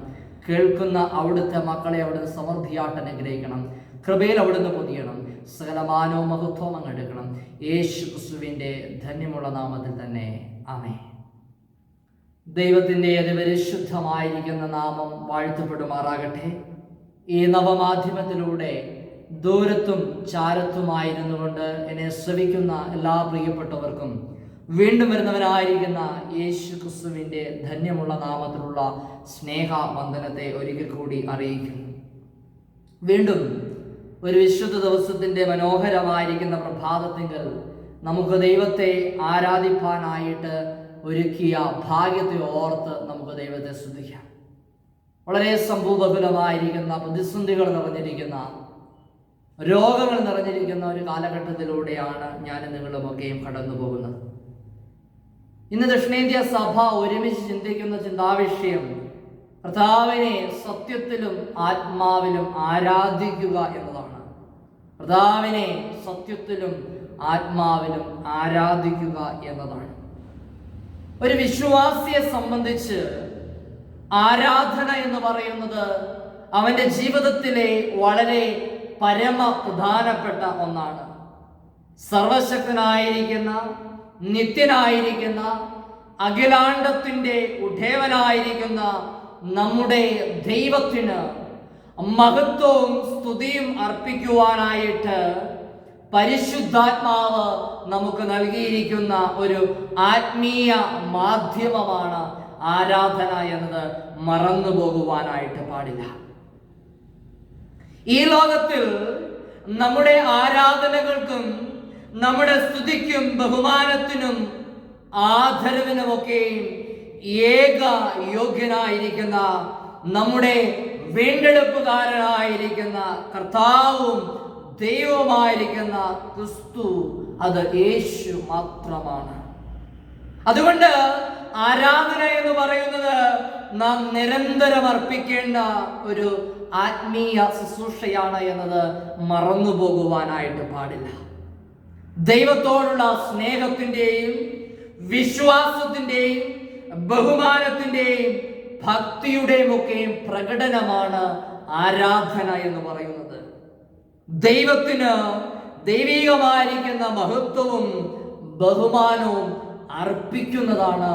കേൾക്കുന്ന അവിടുത്തെ മക്കളെ അവിടുന്ന് സമൃദ്ധിയായിട്ട് അനുഗ്രഹിക്കണം. കൃപയിൽ അവിടുന്ന് പൊതിയണം. സകലമാനവും മഹത്വവും അങ്ങ് എടുക്കണം. യേശു ക്രിസ്തുവിൻ്റെ ധന്യമുള്ള നാമത്തിൽ തന്നെ ആമേൻ. ദൈവത്തിൻ്റെ അതിപരിശുദ്ധമായിരിക്കുന്ന നാമം വാഴ്ത്തപ്പെടുമാറാകട്ടെ. ഈ നവമാധ്യമത്തിലൂടെ ദൂരത്തും ചാരത്തുമായിരുന്നു കൊണ്ട് എന്നെ ശ്രവിക്കുന്ന എല്ലാ പ്രിയപ്പെട്ടവർക്കും വീണ്ടും വരുന്നവനായിരിക്കുന്ന യേശു ക്രിസ്തുവിൻ്റെ ധന്യമുള്ള നാമത്തിലുള്ള സ്നേഹവന്ദനത്തെ ഒരിക്കൽ കൂടി അറിയിക്കുന്നു. വീണ്ടും ഒരു വിശുദ്ധ ദിവസത്തിൻ്റെ മനോഹരമായിരിക്കുന്ന പ്രഭാതത്തിങ്കൽ നമുക്ക് ദൈവത്തെ ആരാധിപ്പാനായിട്ട് ഒരുക്കിയ ഭാഗ്യത്തെ ഓർത്ത് നമുക്ക് ദൈവത്തെ സ്തുതിക്കാം. വളരെ സംഭവബഹുലമായിരിക്കുന്ന പ്രതിസന്ധികൾ നിറഞ്ഞിരിക്കുന്ന, രോഗങ്ങൾ നിറഞ്ഞിരിക്കുന്ന ഒരു കാലഘട്ടത്തിലൂടെയാണ് ഞാനും നിങ്ങളുമൊക്കെയും കടന്നു പോകുന്നത്. ഇന്ന് ദക്ഷിണേന്ത്യ സഭ ഒരുമിച്ച് ചിന്തിക്കുന്ന ചിന്താവിഷയം കർത്താവിനെ സത്യത്തിലും ആത്മാവിലും ആരാധിക്കുക എന്നതാണ്. കർത്താവിനെ സത്യത്തിലും ആത്മാവിലും ആരാധിക്കുക എന്നതാണ്. ഒരു വിശ്വാസിയെ സംബന്ധിച്ച് ആരാധന എന്ന് പറയുന്നത് അവൻ്റെ ജീവിതത്തിലെ വളരെ പരമപ്രധാനപ്പെട്ട ഒന്നാണ്. സർവശക്തനായിരിക്കുന്ന, നിത്യനായിരിക്കുന്ന, അഖിലാണ്ടത്തിൻ്റെ ഉഠേവനായിരിക്കുന്ന നമ്മുടെ ദൈവത്തിന് മഹത്വവും സ്തുതിയും അർപ്പിക്കുവാനായിട്ട് പരിശുദ്ധാത്മാവ് നമുക്ക് നൽകിയിരിക്കുന്ന ഒരു ആത്മീയ മാധ്യമമാണ് ആരാധന എന്നത് മറന്നു പോകുവാനായിട്ട് പാടില്ല. ഈ ലോകത്തിൽ നമ്മുടെ ആരാധനകൾക്കും നമ്മുടെ സ്തുതിക്കും ബഹുമാനത്തിനും ആദരവിനുമൊക്കെയും ഏക യോഗ്യനായിരിക്കുന്ന നമ്മുടെ വീണ്ടെടുപ്പുകാരനായിരിക്കുന്ന കർത്താവും ദൈവമായിരിക്കുന്ന ക്രിസ്തു, അത് യേശു മാത്രമാണ്. അതുകൊണ്ട് ആരാധന എന്ന് പറയുന്നത് നാം നിരന്തരം അർപ്പിക്കേണ്ട ഒരു ആത്മീയ ശുശ്രൂഷയാണ് എന്നത് മറന്നു പോകുവാനായിട്ട് പാടില്ല. ദൈവത്തോടുള്ള സ്നേഹത്തിൻ്റെയും വിശ്വാസത്തിൻ്റെയും ബഹുമാനത്തിൻ്റെയും ഭക്തിയുടെയും ഒക്കെയും പ്രകടനമാണ് ആരാധന എന്ന് പറയുന്നത്. ദൈവത്തിന് ദൈവികമായിരിക്കുന്ന മഹത്വവും ബഹുമാനവും അർപ്പിക്കുന്നതാണ്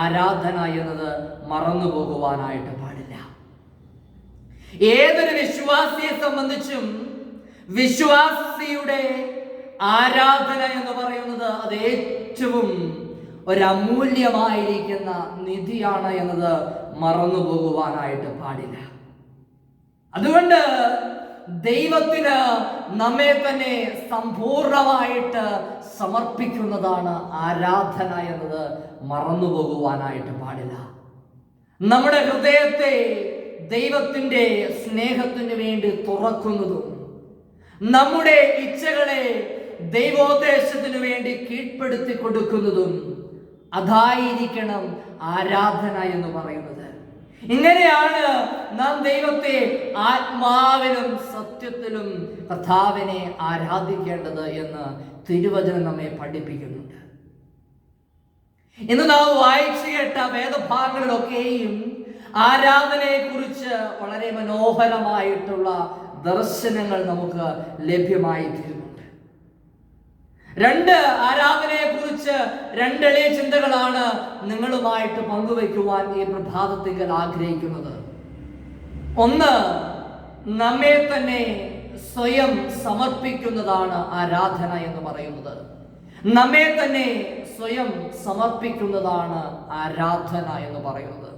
ആരാധന എന്നത് മറന്നു പോകുവാനായിട്ട് പാടില്ല. ഏതൊരു വിശ്വാസിയെ സംബന്ധിച്ചും വിശ്വാസിയുടെ ആരാധന എന്ന് പറയുന്നത് അത് ഏറ്റവും ഒരമൂല്യമായിരിക്കുന്ന നിധിയാണ് എന്നത് മറന്നു പോകുവാനായിട്ട് പാടില്ല. അതുകൊണ്ട് ദൈവത്തിന് നമ്മെ തന്നെ സമ്പൂർണമായിട്ട് സമർപ്പിക്കുന്നതാണ് ആരാധന എന്നത് മറന്നു പോകുവാനായിട്ട് പാടില്ല. നമ്മുടെ ഹൃദയത്തെ ദൈവത്തിൻ്റെ സ്നേഹത്തിന് വേണ്ടി തുറക്കുന്നതും നമ്മുടെ ഇച്ഛകളെ ദൈവോദ്ദേശത്തിന് വേണ്ടി കീഴ്പ്പെടുത്തി കൊടുക്കുന്നതും അതായിരിക്കണം ആരാധന എന്ന് പറയുന്നത്. ഇങ്ങനെയാണ് നാം ദൈവത്തെ ആത്മാവിലും സത്യത്തിലും കർത്താവിനെ ആരാധിക്കേണ്ടത് എന്ന് തിരുവചനം നമ്മെ പഠിപ്പിക്കുന്നുണ്ട്. ഇന്ന് നാം വായിച്ചു കേട്ട വേദഭാഗങ്ങളിലൊക്കെയും ആരാധനയെ കുറിച്ച് വളരെ മനോഹരമായിട്ടുള്ള ദർശനങ്ങൾ നമുക്ക് ലഭ്യമായി തീരുന്നുണ്ട്. ആരാധനയെ കുറിച്ച് എളിയ ചിന്തകളാണ് നിങ്ങളുമായിട്ട് പങ്കുവയ്ക്കുവാൻ ഈ പ്രഭാതത്തിൽ ആഗ്രഹിക്കുന്നത്. ഒന്ന്, നമ്മെ തന്നെ സ്വയം സമർപ്പിക്കുന്നതാണ് ആരാധന എന്ന് പറയുന്നത്. നമ്മെ തന്നെ സ്വയം സമർപ്പിക്കുന്നതാണ് ആരാധന എന്ന് പറയുന്നത്.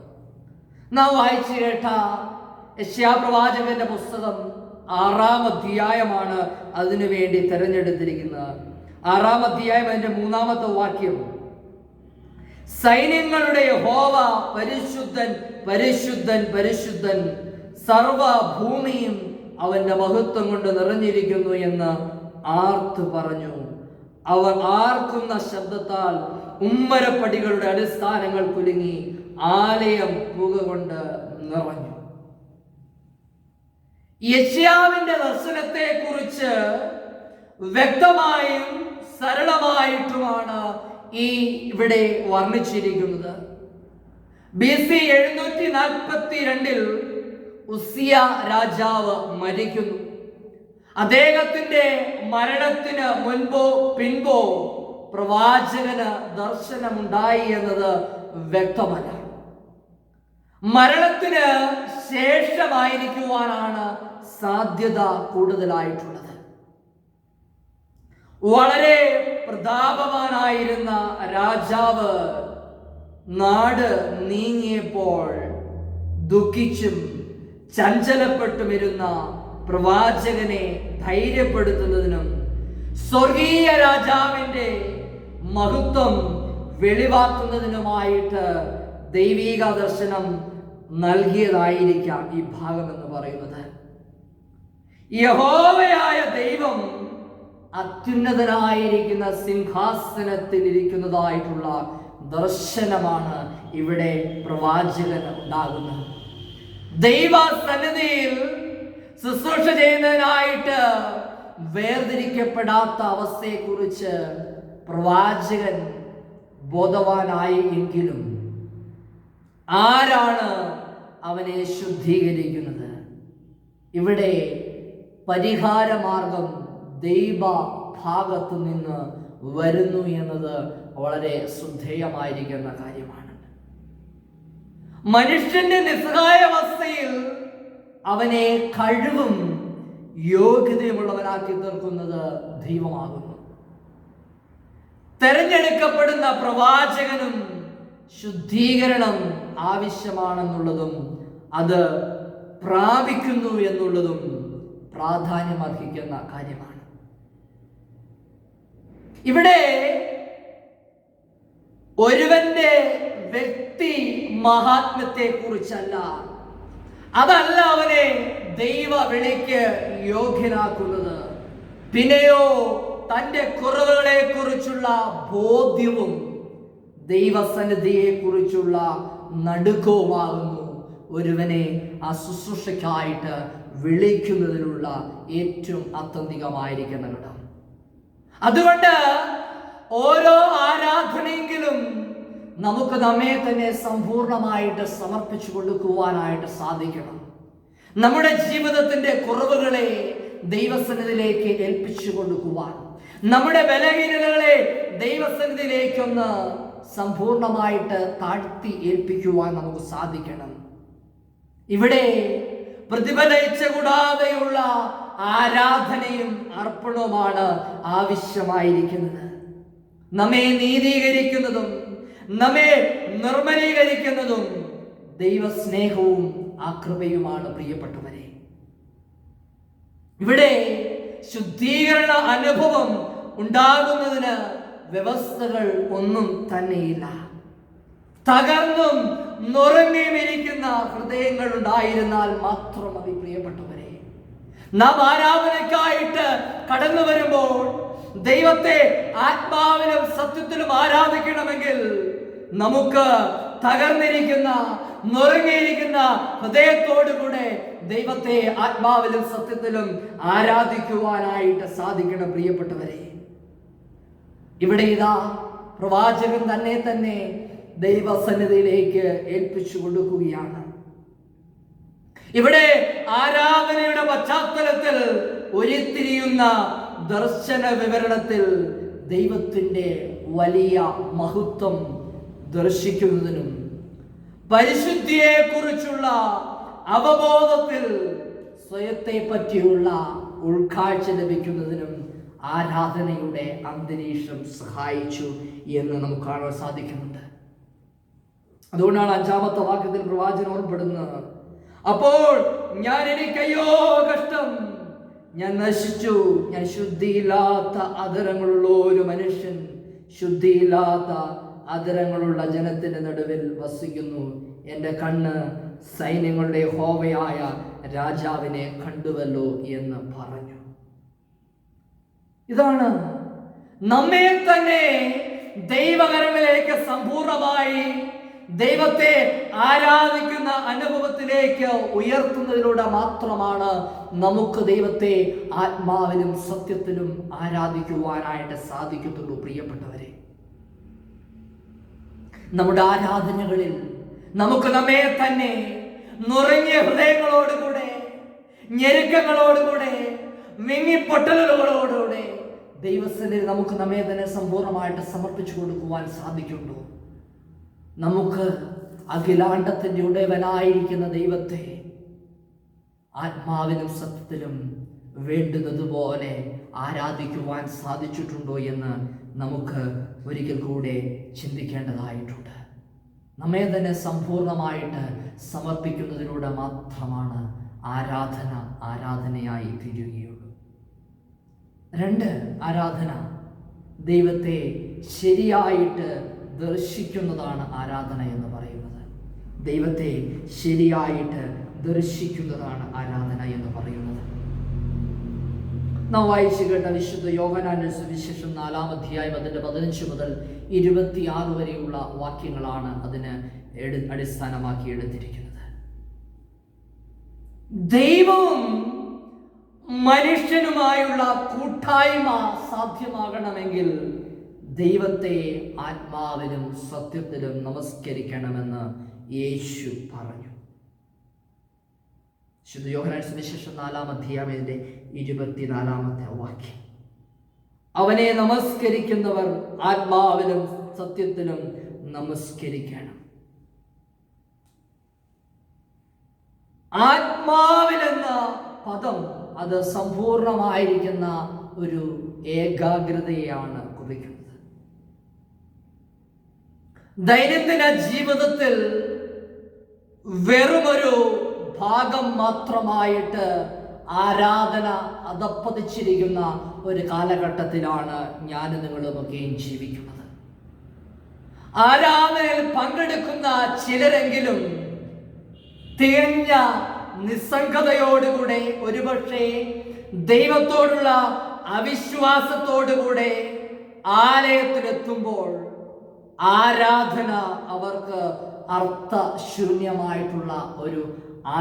നാം വായിച്ചു കേട്ട യെശയ്യാപ്രവാചകന്റെ പുസ്തകം 6-ാം അധ്യായമാണ് അതിനു വേണ്ടി തിരഞ്ഞെടുത്തിരിക്കുന്നത്. 6-ാം അധ്യായം അതിന്റെ 3-ാമത്തെ വാക്യം, സൈന്യങ്ങളുടെ യഹോവ പരിശുദ്ധൻ പരിശുദ്ധൻ പരിശുദ്ധൻ, സർവഭൂമിയും അവന്റെ മഹത്വം കൊണ്ട് നിറഞ്ഞിരിക്കുന്നു എന്ന് ആർത്തു പറഞ്ഞു. അവർ ആർക്കുന്ന ശബ്ദത്താൽ ഉമ്മരപ്പടികളുടെ അടിസ്ഥാനങ്ങൾ കുലുങ്ങി, ആലയം പുക കൊണ്ട് നിറഞ്ഞു. യെശയ്യാവിന്റെ ദർശനത്തെ കുറിച്ച് വ്യക്തമായും സരളമായിട്ടുമാണ് ഇവിടെ വർണ്ണിച്ചിരിക്കുന്നത്. BC 742 ഉസിയ രാജാവ് മരിക്കുന്നു. അദ്ദേഹത്തിന്റെ മരണത്തിന് മുൻപോ പിൻപോ പ്രവാചകന് ദർശനമുണ്ടായി എന്നത് വ്യക്തമല്ല. മരണത്തിന് ശേഷമായിരിക്കുവാനാണ് സാധ്യത കൂടുതലായിട്ടുള്ളത്. വളരെ പ്രതാപവാനായിരുന്ന രാജാവ് നാട് നീങ്ങിയപ്പോൾ ദുഃഖിച്ചും ചഞ്ചലപ്പെട്ടുമിരുന്ന പ്രവാചകനെ ധൈര്യപ്പെടുത്തുന്നതിനും സ്വർഗീയ രാജാവിന്റെ മഹത്വം വെളിവാക്കുന്നതിനുമായിട്ട് ദൈവിക ദർശനം നൽകിയതായിരിക്കാം ഈ ഭാഗം എന്ന് പറയുന്നത്. യഹോവയായ ദൈവം അത്യുന്നതനായിരിക്കുന്ന സിംഹാസനത്തിൽ ഇരിക്കുന്നതായിട്ടുള്ള ദർശനമാണ് ഇവിടെ പ്രവാചകന് ഉണ്ടാകുന്നത്. ദൈവ സന്നിധിയിൽ ശുശ്രൂഷ ചെയ്യുന്നതിനായിട്ട് വേർതിരിക്കപ്പെടാത്ത അവസ്ഥയെക്കുറിച്ച് പ്രവാചകൻ ബോധവാനായി എങ്കിലും ആരാണ് അവനെ ശുദ്ധീകരിക്കുന്നത്? ഇവിടെ പരിഹാരമാർഗം ദൈവ ഭാഗത്തു നിന്ന് വരുന്നു എന്നത് വളരെ ശ്രദ്ധേയമായിരിക്കുന്ന കാര്യമാണ്. മനുഷ്യന്റെ നിസ്സഹായ അവസ്ഥയിൽ അവനെ കഴിവും യോഗ്യതയുമുള്ളവനാക്കി തീർക്കുന്നത് ദൈവമാകുന്നു. തെരഞ്ഞെടുക്കപ്പെടുന്ന പ്രവാചകനും ശുദ്ധീകരണം ആവശ്യമാണെന്നുള്ളതും അത് പ്രാപിക്കുന്നു എന്നുള്ളതും പ്രാധാന്യമർഹിക്കുന്ന കാര്യമാണ്. ഇവിടെ ഒരുവന്റെ വ്യക്തി മഹാത്മ്യത്തെ കുറിച്ചല്ല, അതല്ല അവനെ ദൈവ വിളിക്ക് യോഗ്യനാക്കുന്നത്. പിന്നെയോ തൻ്റെ കുറവുകളെ കുറിച്ചുള്ള ബോധ്യവും ദൈവസന്നിധിയെ കുറിച്ചുള്ള നടുക്കവുമാകുന്നു ഒരുവനെ ആ ശുശ്രൂഷയ്ക്കായിട്ട് വിളിക്കുന്നതിനുള്ള ഏറ്റവും ആത്യന്തികമായിരിക്കുന്ന ഘടകം. അതുകൊണ്ട് ഓരോ ആരാധനയെങ്കിലും നമുക്ക് നമ്മെ തന്നെ സമ്പൂർണമായിട്ട് സമർപ്പിച്ചു കൊടുക്കുവാനായിട്ട് സാധിക്കണം. നമ്മുടെ ജീവിതത്തിന്റെ കുറവുകളെ ദൈവസന്നിധിയിലേക്ക് ഏൽപ്പിച്ചു കൊടുക്കുവാൻ, നമ്മുടെ ബലഹീനതകളെ ദൈവസന്നിധിയിലേക്കൊന്ന് സമ്പൂർണമായിട്ട് താഴ്ത്തി ഏൽപ്പിക്കുവാൻ നമുക്ക് സാധിക്കണം. ഇവിടെ പ്രതിഫലിച്ച കൂടാതെയുള്ള ആരാധനയും അർപ്പണവുമാണ് ആവശ്യമായിരിക്കുന്നത്. നമ്മെ നീതീകരിക്കുന്നതും നമ്മെ നിർമ്മലീകരിക്കുന്നതും ദൈവസ്നേഹവും ആ കൃപയുമാണ് പ്രിയപ്പെട്ടവരെ. ഇവിടെ ശുദ്ധീകരണ അനുഭവം ഉണ്ടാകുന്നതിന് വ്യവസ്ഥകൾ ഒന്നും തന്നെയില്ല. തകർന്നും നുറങ്ങിയും ഇരിക്കുന്ന ഹൃദയങ്ങൾ ഉണ്ടായിരുന്നാൽ മാത്രം മതി പ്രിയപ്പെട്ടവരെ. നാം ആരാധനയ്ക്കായിട്ട് കടന്നു വരുമ്പോൾ ദൈവത്തെ ആത്മാവിലും സത്യത്തിലും ആരാധിക്കണമെങ്കിൽ നമുക്ക് തകർന്നിരിക്കുന്ന നുറങ്ങിയിരിക്കുന്ന ഹൃദയത്തോടുകൂടെ ദൈവത്തെ ആത്മാവിലും സത്യത്തിലും ആരാധിക്കുവാനായിട്ട് സാധിക്കണം പ്രിയപ്പെട്ടവരെ. ഇവിടെ ഇതാ പ്രവാചകൻ തന്നെ ദൈവസന്നിധിയിലേക്ക് ഏൽപ്പിച്ചു കൊടുക്കുകയാണ്. ഇവിടെ ആരാധനയുടെ പശ്ചാത്തലത്തിൽ ഉരുത്തിരിയുന്ന ദർശന വിവരണത്തിൽ ദൈവത്തിന്റെ വലിയ മഹത്വം ദർശിക്കുന്നതിനും പരിശുദ്ധിയെ കുറിച്ചുള്ള അവബോധത്തിൽ സ്വയത്തെ പറ്റിയുള്ള ഉൾക്കാഴ്ച ലഭിക്കുന്നതിനും ആരാധനയുടെ അന്തരീക്ഷം സഹായിച്ചു എന്ന് നമുക്ക് കാണാൻ സാധിക്കുന്നുണ്ട്. അതുകൊണ്ടാണ് 5-ാമത്തെ വാക്യത്തിൽ പ്രവാചകൻ ഓർപ്പെടുന്നത്, അപ്പോൾ എനിക്കയ്യോ കഷ്ടം, ഞാൻ നശിച്ചു, ഞാൻ ശുദ്ധിയില്ലാത്ത അധരങ്ങളുള്ള ഒരു മനുഷ്യൻ, ശുദ്ധിയില്ലാത്ത അധരങ്ങളുള്ള ജനത്തിന്റെ നടുവിൽ വസിക്കുന്നു. എൻ്റെ കണ്ണ് സൈന്യങ്ങളുടെ യഹോവയായ രാജാവിനെ കണ്ടുവല്ലോ എന്ന് പറഞ്ഞു. ഇതാണ് നമ്മെ തന്നെ ദൈവകരങ്ങളിലേക്ക് സമ്പൂർണമായി ദൈവത്തെ ആരാധിക്കുന്ന അനുഭവത്തിലേക്ക് ഉയർത്തുന്നതിലൂടെ മാത്രമാണ് നമുക്ക് ദൈവത്തെ ആത്മാവിലും സത്യത്തിലും ആരാധിക്കുവാനായിട്ട് സാധിക്കത്തുള്ളൂ പ്രിയപ്പെട്ടവരെ. നമ്മുടെ ആരാധനകളിൽ നമുക്ക് നമ്മെ തന്നെ നുറങ്ങിയ ഹൃദയങ്ങളോടുകൂടെ, ഞെരുക്കങ്ങളോടുകൂടെ, വിങ്ങിപ്പൊട്ടലുകളോടുകൂടെ ദൈവസന്നിധി നമുക്ക് നമ്മെ തന്നെ സമ്പൂർണ്ണമായിട്ട് സമർപ്പിച്ചു കൊടുക്കുവാൻ സാധിക്കുള്ളൂ. നമുക്ക് അഖിലാണ്ടത്തിൻ്റെ ഉടയവനായിരിക്കുന്ന ദൈവത്തെ ആത്മാവിലും സത്യത്തിലും വേണ്ടുന്നതുപോലെ ആരാധിക്കുവാൻ സാധിച്ചിട്ടുണ്ടോ എന്ന് നമുക്ക് ഒരിക്കൽ കൂടെ ചിന്തിക്കേണ്ടതായിട്ടുണ്ട്. നമ്മെ തന്നെ സമ്പൂർണ്ണമായിട്ട് സമർപ്പിക്കുന്നതിലൂടെ മാത്രമാണ് ആരാധനയായി തീരുകയുള്ളൂ. 2, ആരാധന ദൈവത്തെ ശരിയായിട്ട് ദർശിക്കുന്നതാണ് ആരാധന എന്ന് പറയുന്നത്. ദൈവത്തെ ശരിയായിട്ട് ദർശിക്കുന്നതാണ് ആരാധന എന്ന് പറയുന്നത്. നാം വായിച്ചു കേട്ട വിശുദ്ധ യോഹന്നാന്റെ സുവിശേഷം 4-ാം അധ്യായം അതിന്റെ 15 മുതൽ 26 വരെയുള്ള വാക്യങ്ങളാണ് അതിന് അടിസ്ഥാനമാക്കി എടുത്തിരിക്കുന്നത്. ദൈവവും മനുഷ്യനുമായുള്ള കൂട്ടായ്മ സാധ്യമാകണമെങ്കിൽ ദൈവത്തെ ആത്മാവിലും സത്യത്തിലും നമസ്കരിക്കണമെന്ന് യേശു പറഞ്ഞു. വിശുദ്ധ യോഹന്നാൻ സുവിശേഷം 4-ാം അധ്യായം 24-ാമത്തെ വാക്യം. അവനെ നമസ്കരിക്കുന്നവർ ആത്മാവിലും സത്യത്തിലും നമസ്കരിക്കണം. ആത്മാവിലെന്ന പദം അത് സമ്പൂർണമായിരിക്കുന്ന ഒരു ഏകാഗ്രതയാണ് കുറിക്കുന്നത്. ദൈനംദിന ജീവിതത്തിൽ വെറുമൊരു ഭാഗം മാത്രമായിട്ട് ആരാധന അധപ്പതിച്ചിരിക്കുന്ന ഒരു കാലഘട്ടത്തിലാണ് ഞാൻ നിങ്ങളുമൊക്കെയും ജീവിക്കുന്നത്. ആരാധനയിൽ പങ്കെടുക്കുന്ന ചിലരെങ്കിലും തികഞ്ഞ നിസ്സംഗതയോടുകൂടെ, ഒരുപക്ഷെ ദൈവത്തോടുള്ള അവിശ്വാസത്തോടുകൂടെ ആലയത്തിലെത്തുമ്പോൾ ആരാധന അവർക്ക് അർത്ഥശൂന്യമായിട്ടുള്ള ഒരു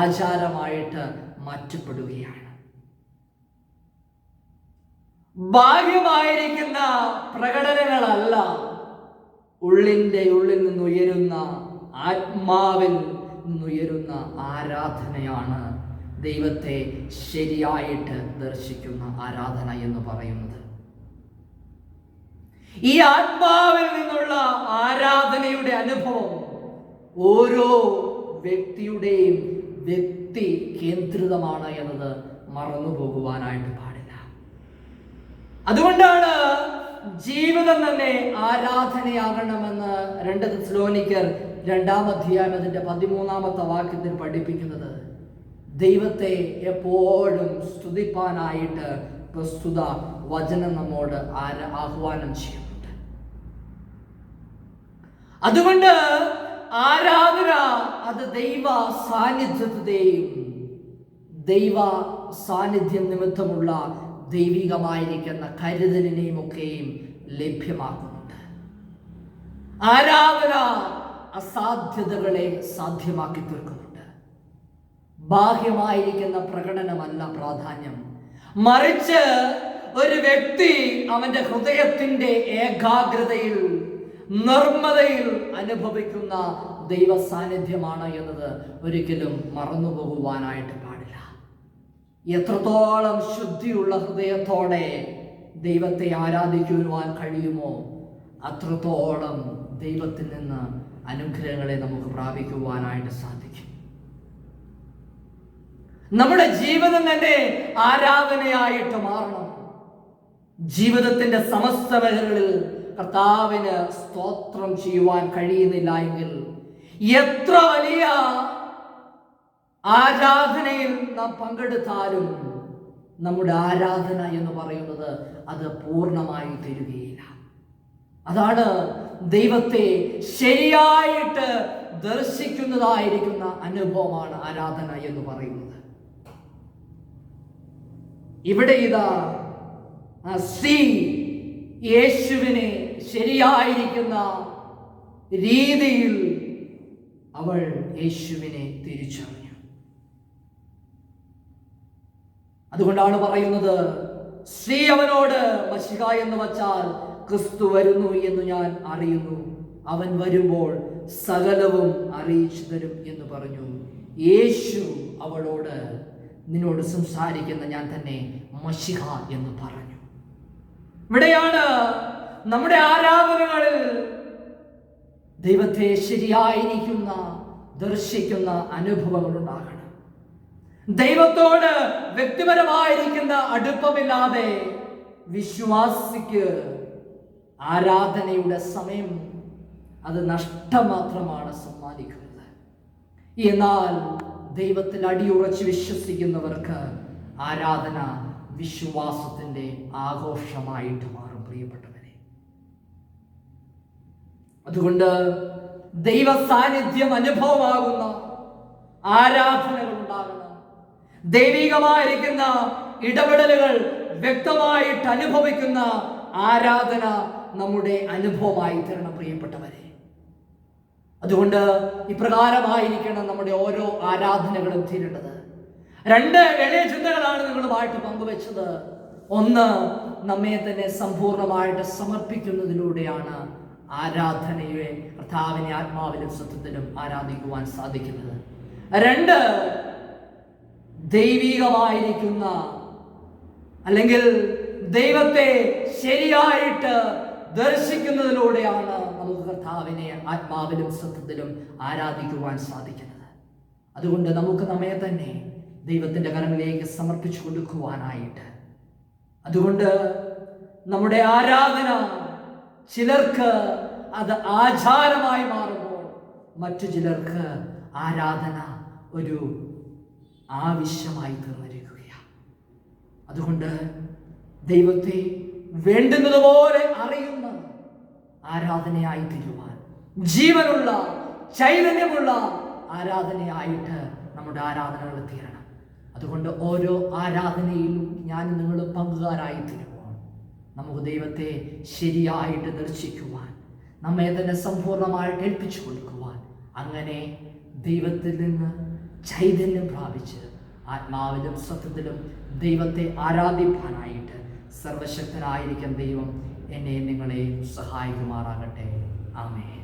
ആചാരമായിട്ട് മാറ്റപ്പെടുകയാണ്. ബാഹ്യമായിരിക്കുന്ന പ്രകടനങ്ങളല്ല, ഉള്ളിൽ നിന്നുയരുന്ന, ആത്മാവിൽ നിന്നുയരുന്ന ആരാധനയാണ് ദൈവത്തെ ശരിയായിട്ട് ദർശിക്കുന്ന ആരാധന എന്ന് പറയുന്നത്. ഈ ആത്മാവിൽ നിന്നുള്ള ആരാധനയുടെ അനുഭവം ഓരോ വ്യക്തിയുടെയും വ്യക്തി കേന്ദ്രിതമാണ് എന്നത് മറന്നു പോകുവാനായിട്ട് പാടില്ല. അതുകൊണ്ടാണ് ജീവിതം തന്നെ ആരാധനയാകണമെന്ന് 2 തെസ്സലോനിക്കർ 2-ാം അധ്യായം അതിന്റെ 13-ാമത്തെ വാക്യത്തിൽ പഠിപ്പിക്കുന്നത്. ദൈവത്തെ എപ്പോഴും സ്തുതിപ്പാനായിട്ട് പ്രസ്തുത വചനം നമ്മോട് ആഹ്വാനം ചെയ്യുന്നുണ്ട്. അതുകൊണ്ട് ആരാധന അത് ദൈവ സാന്നിധ്യത്തെയും ദൈവ സാന്നിധ്യം നിമിത്തമുള്ള ദൈവികമായിരിക്കുന്ന കരുതലിനെയും ഒക്കെയും ലഭ്യമാക്കുന്നുണ്ട്. ആരാധന അസാധ്യതകളെ സാധ്യമാക്കി തീർക്കുന്നുണ്ട്. ബാഹ്യമായിരിക്കുന്ന പ്രകടനമല്ല പ്രാധാന്യം, മറിച്ച് ഒരു വ്യക്തി അവന്റെ ഹൃദയത്തിന്റെ ഏകാഗ്രതയിൽ, നിർമ്മതയിൽ അനുഭവിക്കുന്ന ദൈവ സാന്നിധ്യമാണ് എന്നത് ഒരിക്കലും മറന്നു പോകുവാനായിട്ട് പാടില്ല. എത്രത്തോളം ശുദ്ധിയുള്ള ഹൃദയത്തോടെ ദൈവത്തെ ആരാധിക്കുവാൻ കഴിയുമോ അത്രത്തോളം ദൈവത്തിൽ നിന്ന് അനുഗ്രഹങ്ങളെ നമുക്ക് പ്രാപിക്കുവാനായിട്ട് സാധിക്കും. നമ്മുടെ ജീവിതം തന്നെ ആരാധനയായിട്ട് മാറണം. ജീവിതത്തിന്റെ സമസ്ത മേഖലകളിൽ കർത്താവിന് സ്തോത്രം ചെയ്യുവാൻ കഴിയുന്നില്ല എങ്കിൽ എത്ര വലിയ ആരാധനയിൽ നാം പങ്കെടുത്താലും നമ്മുടെ ആരാധന എന്ന് പറയുന്നത് അത് പൂർണ്ണമായി തീരുകയില്ല. അതാണ് ദൈവത്തെ ശരിയായിട്ട് ദർശിക്കുന്നതായിരിക്കുന്ന അനുഭവമാണ് ആരാധന എന്ന് പറയുന്നത്. ഇവിടെ ഇതാ സ്ത്രീ യേശുവിനെ ശരിയായിരിക്കുന്ന രീതിയിൽ അവൾ യേശുവിനെ തിരിച്ചറിഞ്ഞു. അതുകൊണ്ടാണ് പറയുന്നത്, സ്ത്രീ അവനോട്, മശിഹ എന്ന് വച്ചാൽ ക്രിസ്തു വരുന്നു എന്ന് ഞാൻ അറിയുന്നു, അവൻ വരുമ്പോൾ സകലവും അറിയിച്ചു തരും എന്ന് പറഞ്ഞു. യേശു അവളോട്, നിന്നോട് സംസാരിക്കുന്ന ഞാൻ തന്നെ മശിഹ എന്ന് പറഞ്ഞു. ഇവിടെയാണ് നമ്മുടെ ആരാധനകളിൽ ദൈവത്തെ ശരിയായിരിക്കുന്ന ദർശിക്കുന്ന അനുഭവങ്ങൾ ഉണ്ടാകണം. ദൈവത്തോട് വ്യക്തിപരമായിരിക്കുന്ന അടുപ്പമില്ലാതെ വിശ്വാസിക്ക് ആരാധനയുടെ സമയം അത് നഷ്ടമാത്രമാണ് സമ്മാനിക്കുന്നത്. എന്നാൽ ദൈവത്തിൽ അടിയുറച്ച് വിശ്വസിക്കുന്നവർക്ക് ആരാധന വിശ്വാസത്തിന്റെ ആഘോഷമായിട്ട് മാറും. പ്രിയപ്പെട്ടവരെ, അതുകൊണ്ട് ദൈവ സാന്നിധ്യം അനുഭവമാകുന്ന ആരാധനകൾ ഉണ്ടാകണം. ദൈവികമായിരിക്കുന്ന ഇടപെടലുകൾ വ്യക്തമായിട്ട് അനുഭവിക്കുന്ന ആരാധന നമ്മുടെ അനുഭവമായി തീരണം. പ്രിയപ്പെട്ടവരെ, അതുകൊണ്ട് ഇപ്രകാരമായിരിക്കണം നമ്മുടെ ഓരോ ആരാധനകളും തീരേണ്ടത്. 2 എളിയ ചിന്തകളാണ് നിങ്ങളുമായിട്ട് പങ്കുവെച്ചത്. ഒന്ന്, നമ്മെ തന്നെ സമ്പൂർണമായിട്ട് സമർപ്പിക്കുന്നതിലൂടെയാണ് ആരാധനയെ കർത്താവിനെ ആത്മാവിലും സത്യത്തിലും ആരാധിക്കുവാൻ സാധിക്കുന്നത്. 2, ദൈവികമായിരിക്കുന്ന അല്ലെങ്കിൽ ദൈവത്തെ ശരിയായിട്ട് ദർശിക്കുന്നതിലൂടെയാണ് നമുക്ക് കർത്താവിനെ ആത്മാവിലും സത്യത്തിലും ആരാധിക്കുവാൻ സാധിക്കുന്നത്. അതുകൊണ്ട് നമുക്ക് നമ്മെ തന്നെ ദൈവത്തിൻ്റെ കരങ്ങളിലേക്ക് സമർപ്പിച്ചു കൊടുക്കുവാനായിട്ട്, അതുകൊണ്ട് നമ്മുടെ ആരാധന ചിലർക്ക് അത് ആചാരമായി മാറുമ്പോൾ മറ്റു ചിലർക്ക് ആരാധന ഒരു ആവശ്യമായി തീർന്നിരിക്കുകയാണ്. അതുകൊണ്ട് ദൈവത്തെ വേണ്ടുന്നതുപോലെ അറിയുന്ന ആരാധനയായി തീരുവാൻ, ജീവനുള്ള ചൈതന്യമുള്ള ആരാധനയായിട്ട് നമ്മുടെ ആരാധനകൾ തീരണം. അതുകൊണ്ട് ഓരോ ആരാധനയിലും ഞാൻ നിങ്ങൾ പങ്കുകാരായി തീരുവാൻ, നമുക്ക് ദൈവത്തെ ശരിയായിട്ട് ദർശിക്കുവാൻ, നമ്മെ തന്നെ സമ്പൂർണ്ണമായിട്ട് ഏൽപ്പിച്ചു കൊടുക്കുവാൻ, അങ്ങനെ ദൈവത്തിൽ നിന്ന് ചൈതന്യം പ്രാപിച്ച് ആത്മാവിലും സത്യത്തിലും ദൈവത്തെ ആരാധിപ്പാനായിട്ട് സർവശക്തനായിരിക്കും ദൈവം എന്നെ നിങ്ങളെ സഹായിക്കുമാറാകട്ടെ. ആമേൻ.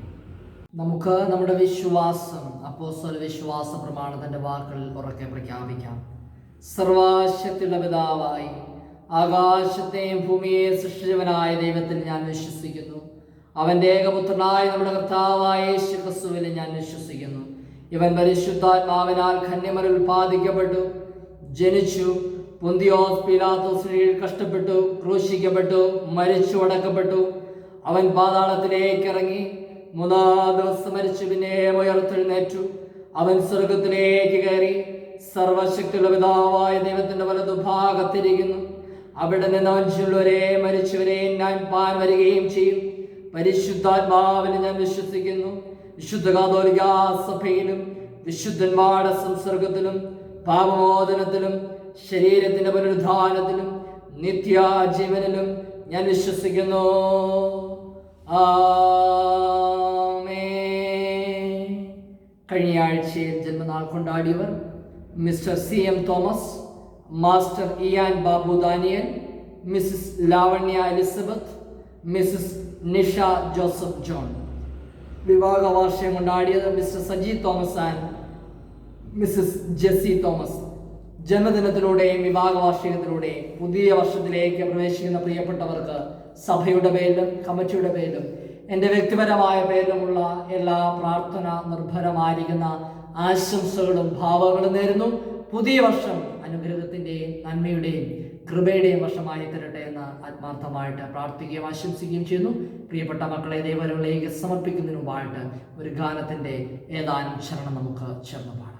നമുക്ക് നമ്മുടെ വിശ്വാസം അപ്പോസ്തല വിശ്വാസ പ്രമാണത്തിൻ്റെ വാക്കുകളിൽ ഉറക്കെ പ്രഖ്യാപിക്കാം. സർവശക്തിയുള്ള പിതാവായി ആകാശത്തെയും ഭൂമിയെയും സൃഷ്ടിച്ചവനായ ദൈവത്തിൽ ഞാൻ വിശ്വസിക്കുന്നു. അവൻ്റെ ഏകപുത്രനായ നമ്മുടെ കർത്താവായ യേശു ക്രിസ്തുവിൽ ഞാൻ വിശ്വസിക്കുന്നു. ഇവൻ പരിശുദ്ധാത്മാവിനാൽ കന്യമരിൽ ഉൽപ്പാദിക്കപ്പെട്ടു, ജനിച്ചു, പൊന്തിയോസ് പീലാത്തോസിന് കീഴിൽ കഷ്ടപ്പെട്ടു, ക്രൂശിക്കപ്പെട്ടു, മരിച്ചു, അടക്കപ്പെട്ടു. അവൻ പാതാളത്തിലേക്ക് ഇറങ്ങി, 3-ാം ദിവസം മരിച്ചു, പിന്നെ ഉയർത്തെഴുന്നേറ്റു. അവൻ സ്വർഗത്തിലേക്ക് കയറി സർവശക്തിയുള്ള പിതാവായ ദൈവത്തിന്റെ വലതുഭാഗത്തിരിക്കുന്നു. അവിടെ നിന്ന് അവൻ ജീവനുള്ളവരെയും മരിച്ചവരെയും ന്യായപ്പാൻ വരികയും ചെയ്യും. പരിശുദ്ധാത്മാവിനെ ഞാൻ വിശ്വസിക്കുന്നു. വിശുദ്ധ കത്തോലിക്കാ സഭയിലും വിശുദ്ധന്മാരുടെ സംസർഗത്തിലും പാപമോചനത്തിലും ശരീരത്തിന്റെ പുനരുദ്ധാനത്തിലും നിത്യജീവനിലും ഞാൻ വിശ്വസിക്കുന്നു. ആമേൻ. കഴിഞ്ഞ ആഴ്ചയിൽ ജന്മനാൾ കൊണ്ടാടിയവർ mister CM Thomas, master Ian Babu Daniel, Mrs Lavanya Elizabeth, Mrs Nisha Joseph John. വിവാഹ വാർഷികം കൊണ്ടാടിയത് mister Saji Thomas and Mrs Jessy Thomas. ജന്മദിനത്തിലൂടെയും വിവാഹ വാർഷികത്തിലൂടെയും പുതിയ വർഷത്തിലേക്ക് പ്രവേശിക്കുന്ന പ്രിയപ്പെട്ടവർക്ക് സഭയുടെ പേരിലും കമ്മിറ്റിയുടെ പേരിലും എൻ്റെ വ്യക്തിപരമായ പേരിലുമുള്ള എല്ലാ പ്രാർത്ഥന നിർഭരമായിരിക്കുന്ന ആശംസകളും ഭാവങ്ങളും നേരുന്നു. പുതിയ വർഷം അനുഗ്രഹത്തിൻ്റെയും നന്മയുടെയും കൃപയുടെയും വർഷമായി തരട്ടെ എന്ന് ആത്മാർത്ഥമായിട്ട് പ്രാർത്ഥിക്കുകയും ആശംസിക്കുകയും ചെയ്യുന്നു. പ്രിയപ്പെട്ട മക്കളെ, ദൈവങ്ങളിലേക്ക് സമർപ്പിക്കുന്നതിന് മുമ്പായിട്ട് ഒരു ഗാനത്തിൻ്റെ ഏതാനും ചരണം നമുക്ക് ചേർന്ന് പാടാം.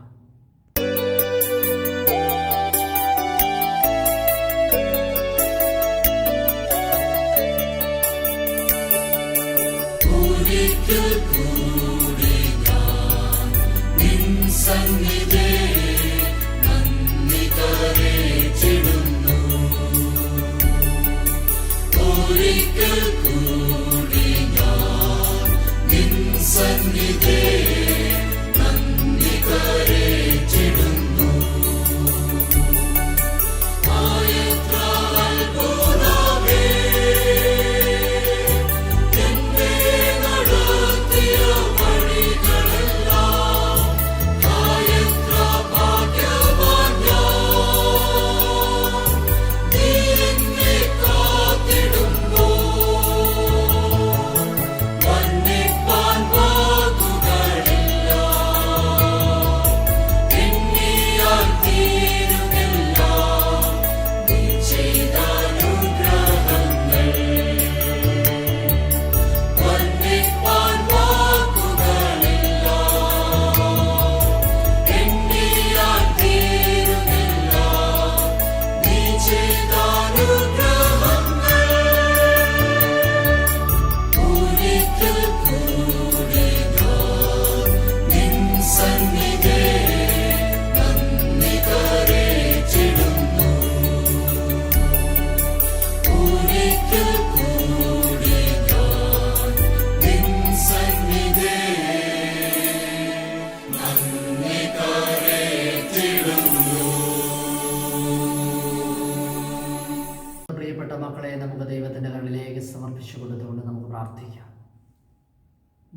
സന്നിധേ നന്ദി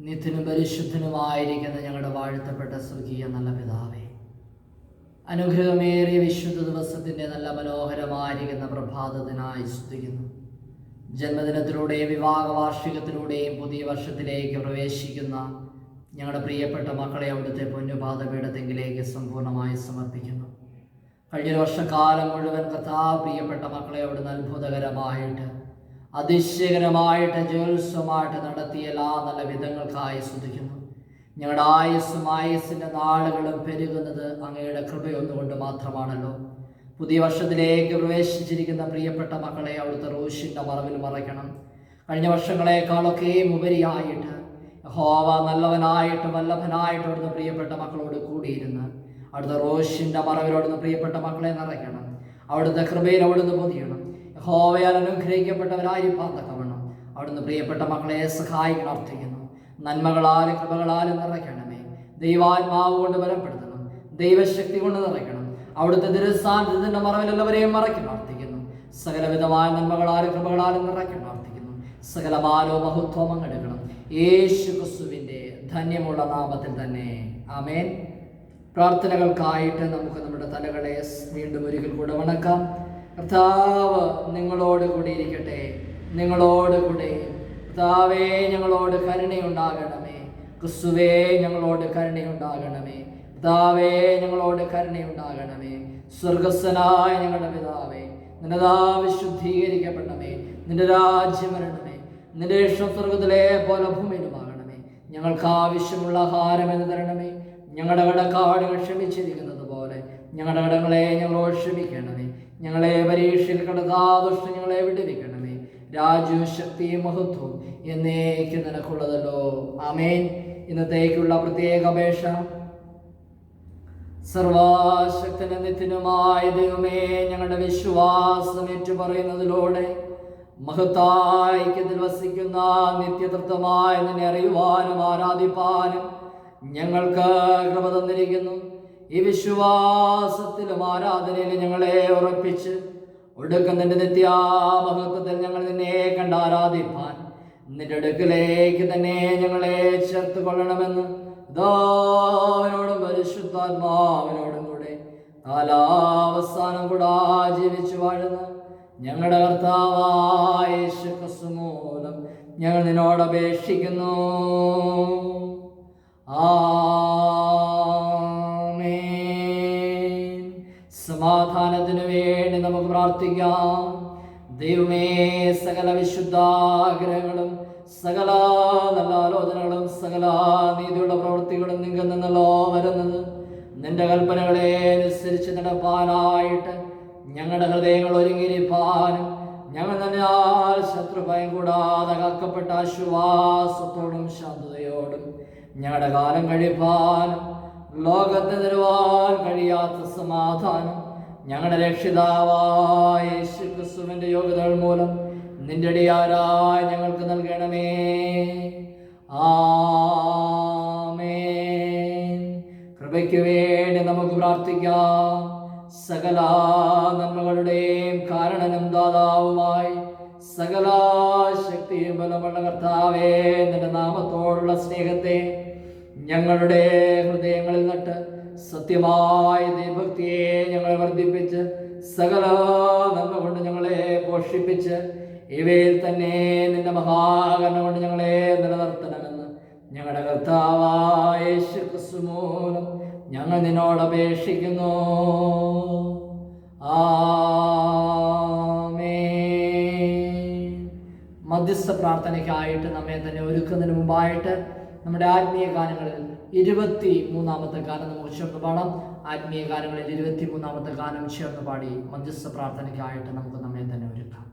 നിത്യനും പരിശുദ്ധനുമായിരിക്കുന്ന ഞങ്ങളുടെ വാഴ്ത്തപ്പെട്ട സ്വർഗീയ നല്ല പിതാവേ, അനുഗ്രഹമേറിയ വിശുദ്ധ ദിവസത്തിൻ്റെ നല്ല മനോഹരമായിരിക്കുന്ന പ്രഭാതത്തിനായി സ്തുതിക്കുന്നു. ജന്മദിനത്തിലൂടെയും വിവാഹ വാർഷികത്തിലൂടെയും പുതിയ വർഷത്തിലേക്ക് പ്രവേശിക്കുന്ന ഞങ്ങളുടെ പ്രിയപ്പെട്ട മക്കളെ അവിടുത്തെ പൊന്നുപാദപീഠത്തെങ്കിലേക്ക് സമ്പൂർണ്ണമായി സമർപ്പിക്കുന്നു. കഴിഞ്ഞൊരു വർഷക്കാലം മുഴുവൻ കർത്താവ് പ്രിയപ്പെട്ട മക്കളെ അവിടുന്ന് അത്ഭുതകരമായിട്ട് അതിശയകരമായിട്ട് ജ്യോത്സവമായിട്ട് നടത്തിയ എല്ലാ നല്ല വിധങ്ങൾക്കായി സ്തുതിക്കുന്നു. ഞങ്ങളുടെ ആയുസ്സിൻ്റെ നാളുകളും പെരുകുന്നത് അങ്ങയുടെ കൃപയൊന്നുകൊണ്ട് മാത്രമാണല്ലോ. പുതിയ വർഷത്തിലേക്ക് പ്രവേശിച്ചിരിക്കുന്ന പ്രിയപ്പെട്ട മക്കളെ അവിടുത്തെ റോഷിൻ്റെ മറവിൽ മറയ്ക്കണം. കഴിഞ്ഞ വർഷങ്ങളെക്കാളൊക്കെയും ഉപരിയായിട്ട് യഹോവ നല്ലവനായിട്ട് വല്ലഭനായിട്ട് അവിടുന്ന് പ്രിയപ്പെട്ട മക്കളോട് കൂടിയിരുന്ന് അവിടുത്തെ റോഷിൻ്റെ മറവിലോടുന്ന് പ്രിയപ്പെട്ട മക്കളെ നിറയ്ക്കണം. അവിടുത്തെ കൃപയിൽ അവിടുന്ന് പൊതിയണം. യഹോവയാൽ അനുഗ്രഹിക്കപ്പെട്ടവരായിരിക്കാൻ തക്കവണ്ണം അവിടുന്ന് പ്രിയപ്പെട്ട മക്കളെ സഹായിക്കണം. അർത്ഥിക്കുന്നു. നന്മകളാലും കൃപകളാലും നിറയ്ക്കണമേ. ദൈവാത്മാവ് കൊണ്ട് ബലപ്പെടുത്തണം. ദൈവശക്തി കൊണ്ട് നിറയ്ക്കണം. അവിടുത്തെ തിരുസാന്നിധ്യത്തിൻ്റെ മറവിൽ എല്ലാവരെയും മറയ്ക്കണം. അർത്ഥിക്കുന്നു. സകലവിധമായ നന്മകളാലും കൃപകളാലും നിറയ്ക്കണം. അർത്ഥിക്കുന്നു. സകലമാലോ മഹത്വം അങ്ങെടുക്കണം. യേശു ക്രിസ്തുവിൻ്റെ ധന്യമുള്ള നാമത്തിൽ തന്നെ ആമേൻ. പ്രാർത്ഥനകൾക്കായിട്ട് നമുക്ക് നമ്മുടെ തലകളെ വീണ്ടും ഒരിക്കൽ കൂടെ വണക്കാം. കർത്താവ് നിങ്ങളോട് കൂടി ഇരിക്കട്ടെ. നിങ്ങളോട് കൂടെ കർത്താവേ ഞങ്ങളോട് കരുണയുണ്ടാകണമേ. ക്രിസ്തുവേ ഞങ്ങളോട് കരുണയുണ്ടാകണമേ. കർത്താവേ ഞങ്ങളോട് കരുണയുണ്ടാകണമേ. സ്വർഗസ്ഥനായ ഞങ്ങളുടെ പിതാവേ, നിന്റെ നാമം വിശുദ്ധീകരിക്കപ്പെടണമേ. നിന്റെ രാജ്യം വരണമേ. നിന്റെ ഇഷ്ടം സ്വർഗത്തിലെ പോലെ ഭൂമിയിലുമാകണമേ. ഞങ്ങൾക്ക് ആവശ്യമുള്ള ആഹാരം എന്ന് തരണമേ. ഞങ്ങളുടെ കടക്കാടുകൾ ക്ഷമിച്ചിരിക്കുന്നത് പോലെ ഞങ്ങളുടെ കടങ്ങളെ ഞങ്ങളോട് ക്ഷമിക്കണമേ. ഞങ്ങളെ പരീക്ഷയിൽ കടക്കാതെ ഞങ്ങളെ വിടുവിക്കണമേ. രാജ്യവും ശക്തിയും മഹത്വവും എന്നേക്കും നിനക്കുള്ളതല്ലോ. ആമേൻ. ഇന്നത്തേക്കുള്ള പ്രത്യേക അപേക്ഷ. സർവശക്തനും നിത്യനുമായ ദൈവമേ, ഞങ്ങളുടെ വിശ്വാസം ഏറ്റുപറയുന്നതിലൂടെ മഹത്തായ ഐക്യത്തിൽ വസിക്കുന്ന നിത്യതൃപ്തമായ നിന്നെ അറിയുവാനും ആരാധിപ്പാനും ഞങ്ങൾക്ക് കൃപ തന്നിരിക്കുന്നു. ഈ വിശ്വാസത്തിലും ആരാധനയിലും ഞങ്ങളെ ഉറപ്പിച്ച് ഒടുക്കുന്നതിൻ്റെ നിത്യാമഹത്വത്തിൽ ഞങ്ങൾ നിന്നെ കണ്ട് ആരാധിപ്പാൻ നിന്റെ അടുക്കിലേക്ക് തന്നെ ഞങ്ങളെ ചേർത്ത് കൊള്ളണമെന്ന് ദാവനോടും പരിശുദ്ധാത്മാവിനോടും കൂടെ കാലാവസാനം കൂടെ ജീവിച്ചു വാഴുന്ന ഞങ്ങളുടെ കർത്താവായ യേശു ക്രിസ്തു മൂലം ഞങ്ങൾ നിന്നോട് അപേക്ഷിക്കുന്നു. ആമേൻ. സമാധാനത്തിനു വേണ്ടി നമുക്ക് പ്രാർത്ഥിക്കാം. ദൈവമേ, സകല വിശുദ്ധാഗ്രഹങ്ങളും സകല നല്ല ആലോചനകളും സകല നീതിയുള്ള പ്രവൃത്തികളും നിങ്ങൾ നിന്നല്ലോ വരുന്നത്. നിന്റെ കൽപ്പനകളെ അനുസരിച്ച് നടപ്പാനായിട്ട് ഞങ്ങളുടെ ഹൃദയങ്ങൾ ഒരുങ്ങിയിരിപ്പാനും ഞങ്ങൾ തന്നെ ശത്രുഭയം കൂടാതെ കാക്കപ്പെട്ട ആശ്വാസത്തോടും ശാന്തതയോടും ഞങ്ങളുടെ കാലം കഴിപ്പാനും ലോകത്ത് തരുവാൻ കഴിയാത്ത സമാധാനം ഞങ്ങളുടെ രക്ഷിതാവായ യേശു ക്രിസ്തുവിന്റെ യോഗ്യതകൾ മൂലം നിന്റെ അടിയാരായി ഞങ്ങൾക്ക് നൽകണമേ. ആമേൻ. കൃപയ്ക്ക് വേണ്ടി നമുക്ക് പ്രാർത്ഥിക്കാം. സകല നന്മകളുടെയും കാരണനും ദാതാവുമായി സകല ശക്തിയും ബലമുള്ള കർത്താവേ, നിന്റെ നാമത്തോടുള്ള സ്നേഹത്തെ ഞങ്ങളുടെ ഹൃദയങ്ങളിൽ നട്ട് സത്യമായ ദൈവഭക്തിയെ ഞങ്ങളെ വർദ്ധിപ്പിച്ച് സകല നന്മ കൊണ്ട് ഞങ്ങളെ പോഷിപ്പിച്ച് ഇവയിൽ തന്നെ നിന്റെ മഹാകരുണ കൊണ്ട് ഞങ്ങളെ നിലനിർത്തണമെന്ന് ഞങ്ങളുടെ കർത്താവായ യേശു ക്രിസ്തു മൂലം ഞങ്ങൾ നിന്നോട് അപേക്ഷിക്കുന്നു. ആമേൻ. മധ്യസ്ഥ പ്രാർത്ഥനയ്ക്കായിട്ട് നമ്മെ തന്നെ ഒരുക്കുന്നതിന് മുമ്പായിട്ട് നമ്മുടെ ആത്മീയ ഗാനങ്ങളിൽ 23-ാമത്തെ ഗാനം നമുക്ക് ചേർന്ന് പാടാം. ആത്മീയ ഗാനങ്ങളിൽ 23-ാമത്തെ ഗാനം ചേർന്ന് പാടി മധ്യസ്ഥ പ്രാർത്ഥനയ്ക്കായിട്ട് നമുക്ക് നമ്മെ തന്നെ ഒരുക്കാം.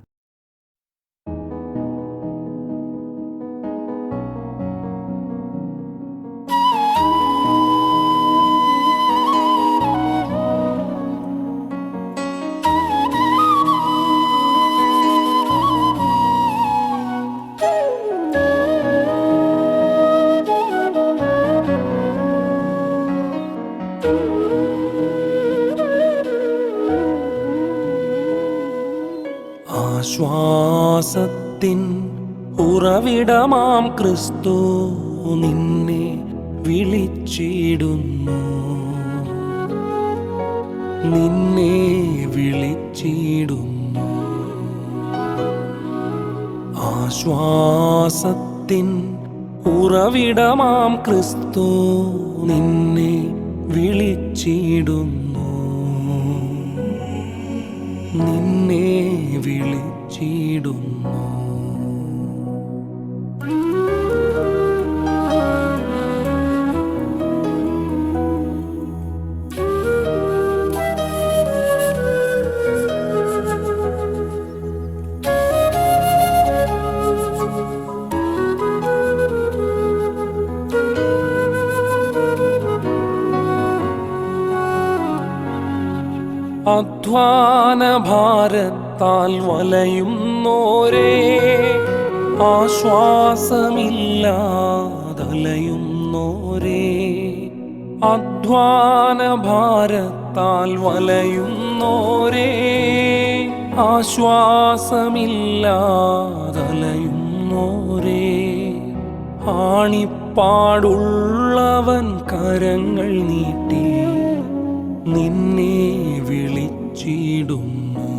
ആശ്വാസത്തിൻ ഉറവിടമാം ക്രിസ്തു നിന്നെ വിളിച്ചിടുന്നു, നിന്നെ വിളിച്ചിടുന്നു. ആശ്വാസത്തിൻ ഉറവിടമാം ക്രിസ്തു നിന്നെ വിളിച്ചിടുന്നു, നിന്നെ വിളിച്ചിടുന്നു. അധ്വാനഭാരത്താൽ വലയുന്നോരേ, ആശ്വാസമില്ലാതലയുന്നോരേ, അധ്വാനഭാരത്താൽ വലയുന്നോരേ, ആശ്വാസമില്ലാതലയുന്നോരേ, ആണിപ്പാടുള്ളവൻ കരങ്ങൾ നീട്ടി നിന്നെ വിളിച്ചിടുന്നു,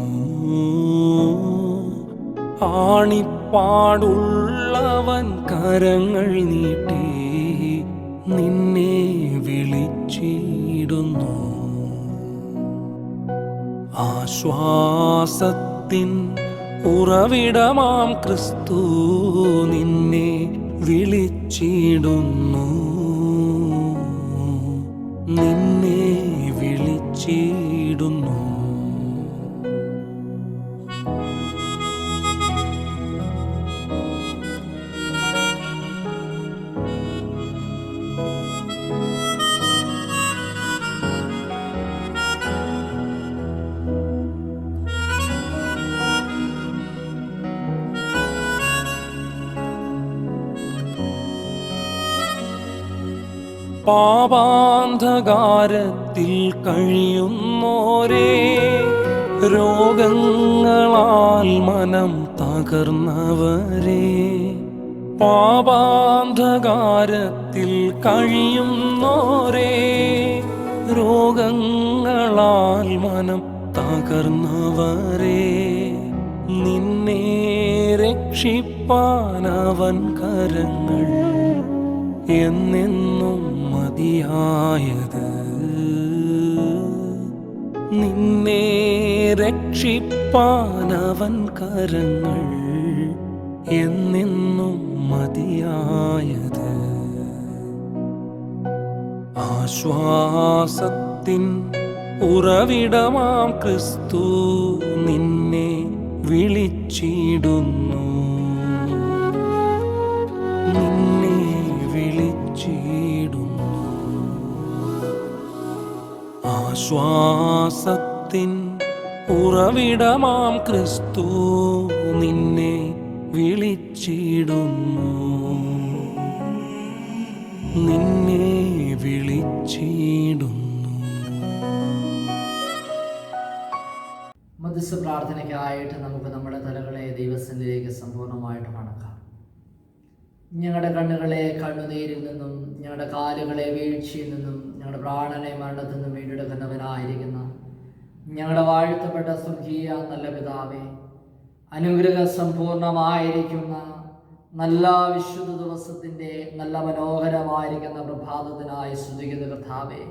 ആണിപ്പാടുള്ളവൻ കരങ്ങൾ നീട്ടി നിന്നെ വിളിച്ചിടുന്നു. ആശ്വാസത്തിൻ ഉറവിടമാം ക്രിസ്തു നിന്നെ വിളിച്ചിടുന്നു, നിന്നെ വിളിച്ചിടുന്നു. പാപാന്ധകാരത്തിൽ കഴിയുന്നോരേ, രോഗങ്ങളാൽ മനം തകർന്നവരേ, പാപാന്ധകാരത്തിൽ കഴിയുന്നോരേ, രോഗങ്ങളാൽ മനം തകർന്നവരേ, നിന്നെ രക്ഷിപ്പാനവൻ കരങ്ങൾ എന്നെന്നും മതിയായത്, നിന്നെ രക്ഷിപ്പാനവൻ കരങ്ങൾ എന്നെന്നും മതിയായത്. ആശ്വാസത്തിൻ ഉറവിടമാം ക്രിസ്തു നിന്നെ വിളിച്ചിടുന്നു, നിന്നെ വിളിച്ചിടുന്നു. ആശ്വാസത്തിൻ ഉറവിടമാം ക്രിസ്തു നിന്നെ വിളിച്ചിടുന്നു, നിന്നെ വിളിച്ചിടുന്നു. മധ്യസ്ഥ പ്രാർത്ഥനയ്ക്കായിട്ട് നമുക്ക് നമ്മുടെ തലകളെ ദൈവസന്നിധിയിലേക്ക് സമ്പൂർണ്ണമായിട്ട് മടക്കാം. ഞങ്ങളുടെ കണ്ണുകളെ കണ്ണുനീരിൽ നിന്നും, ഞങ്ങളുടെ കാലുകളെ വീഴ്ചയിൽ നിന്നും, ഞങ്ങളുടെ പ്രാണനെ മരണത്തിൽ നിന്നും വീണ്ടെടുക്കുന്നവനായിരിക്കുന്ന ഞങ്ങളുടെ വാഴ്ത്തപ്പെട്ട സ്വർഗീയ നല്ല പിതാവേ, അനുഗ്രഹ സമ്പൂർണമായിരിക്കുന്ന നല്ല വിശുദ്ധ ദിവസത്തിൻ്റെ നല്ല മനോഹരമായിരിക്കുന്ന പ്രഭാതത്തിനായി സ്തുതിക്കുന്ന കർത്താവേ,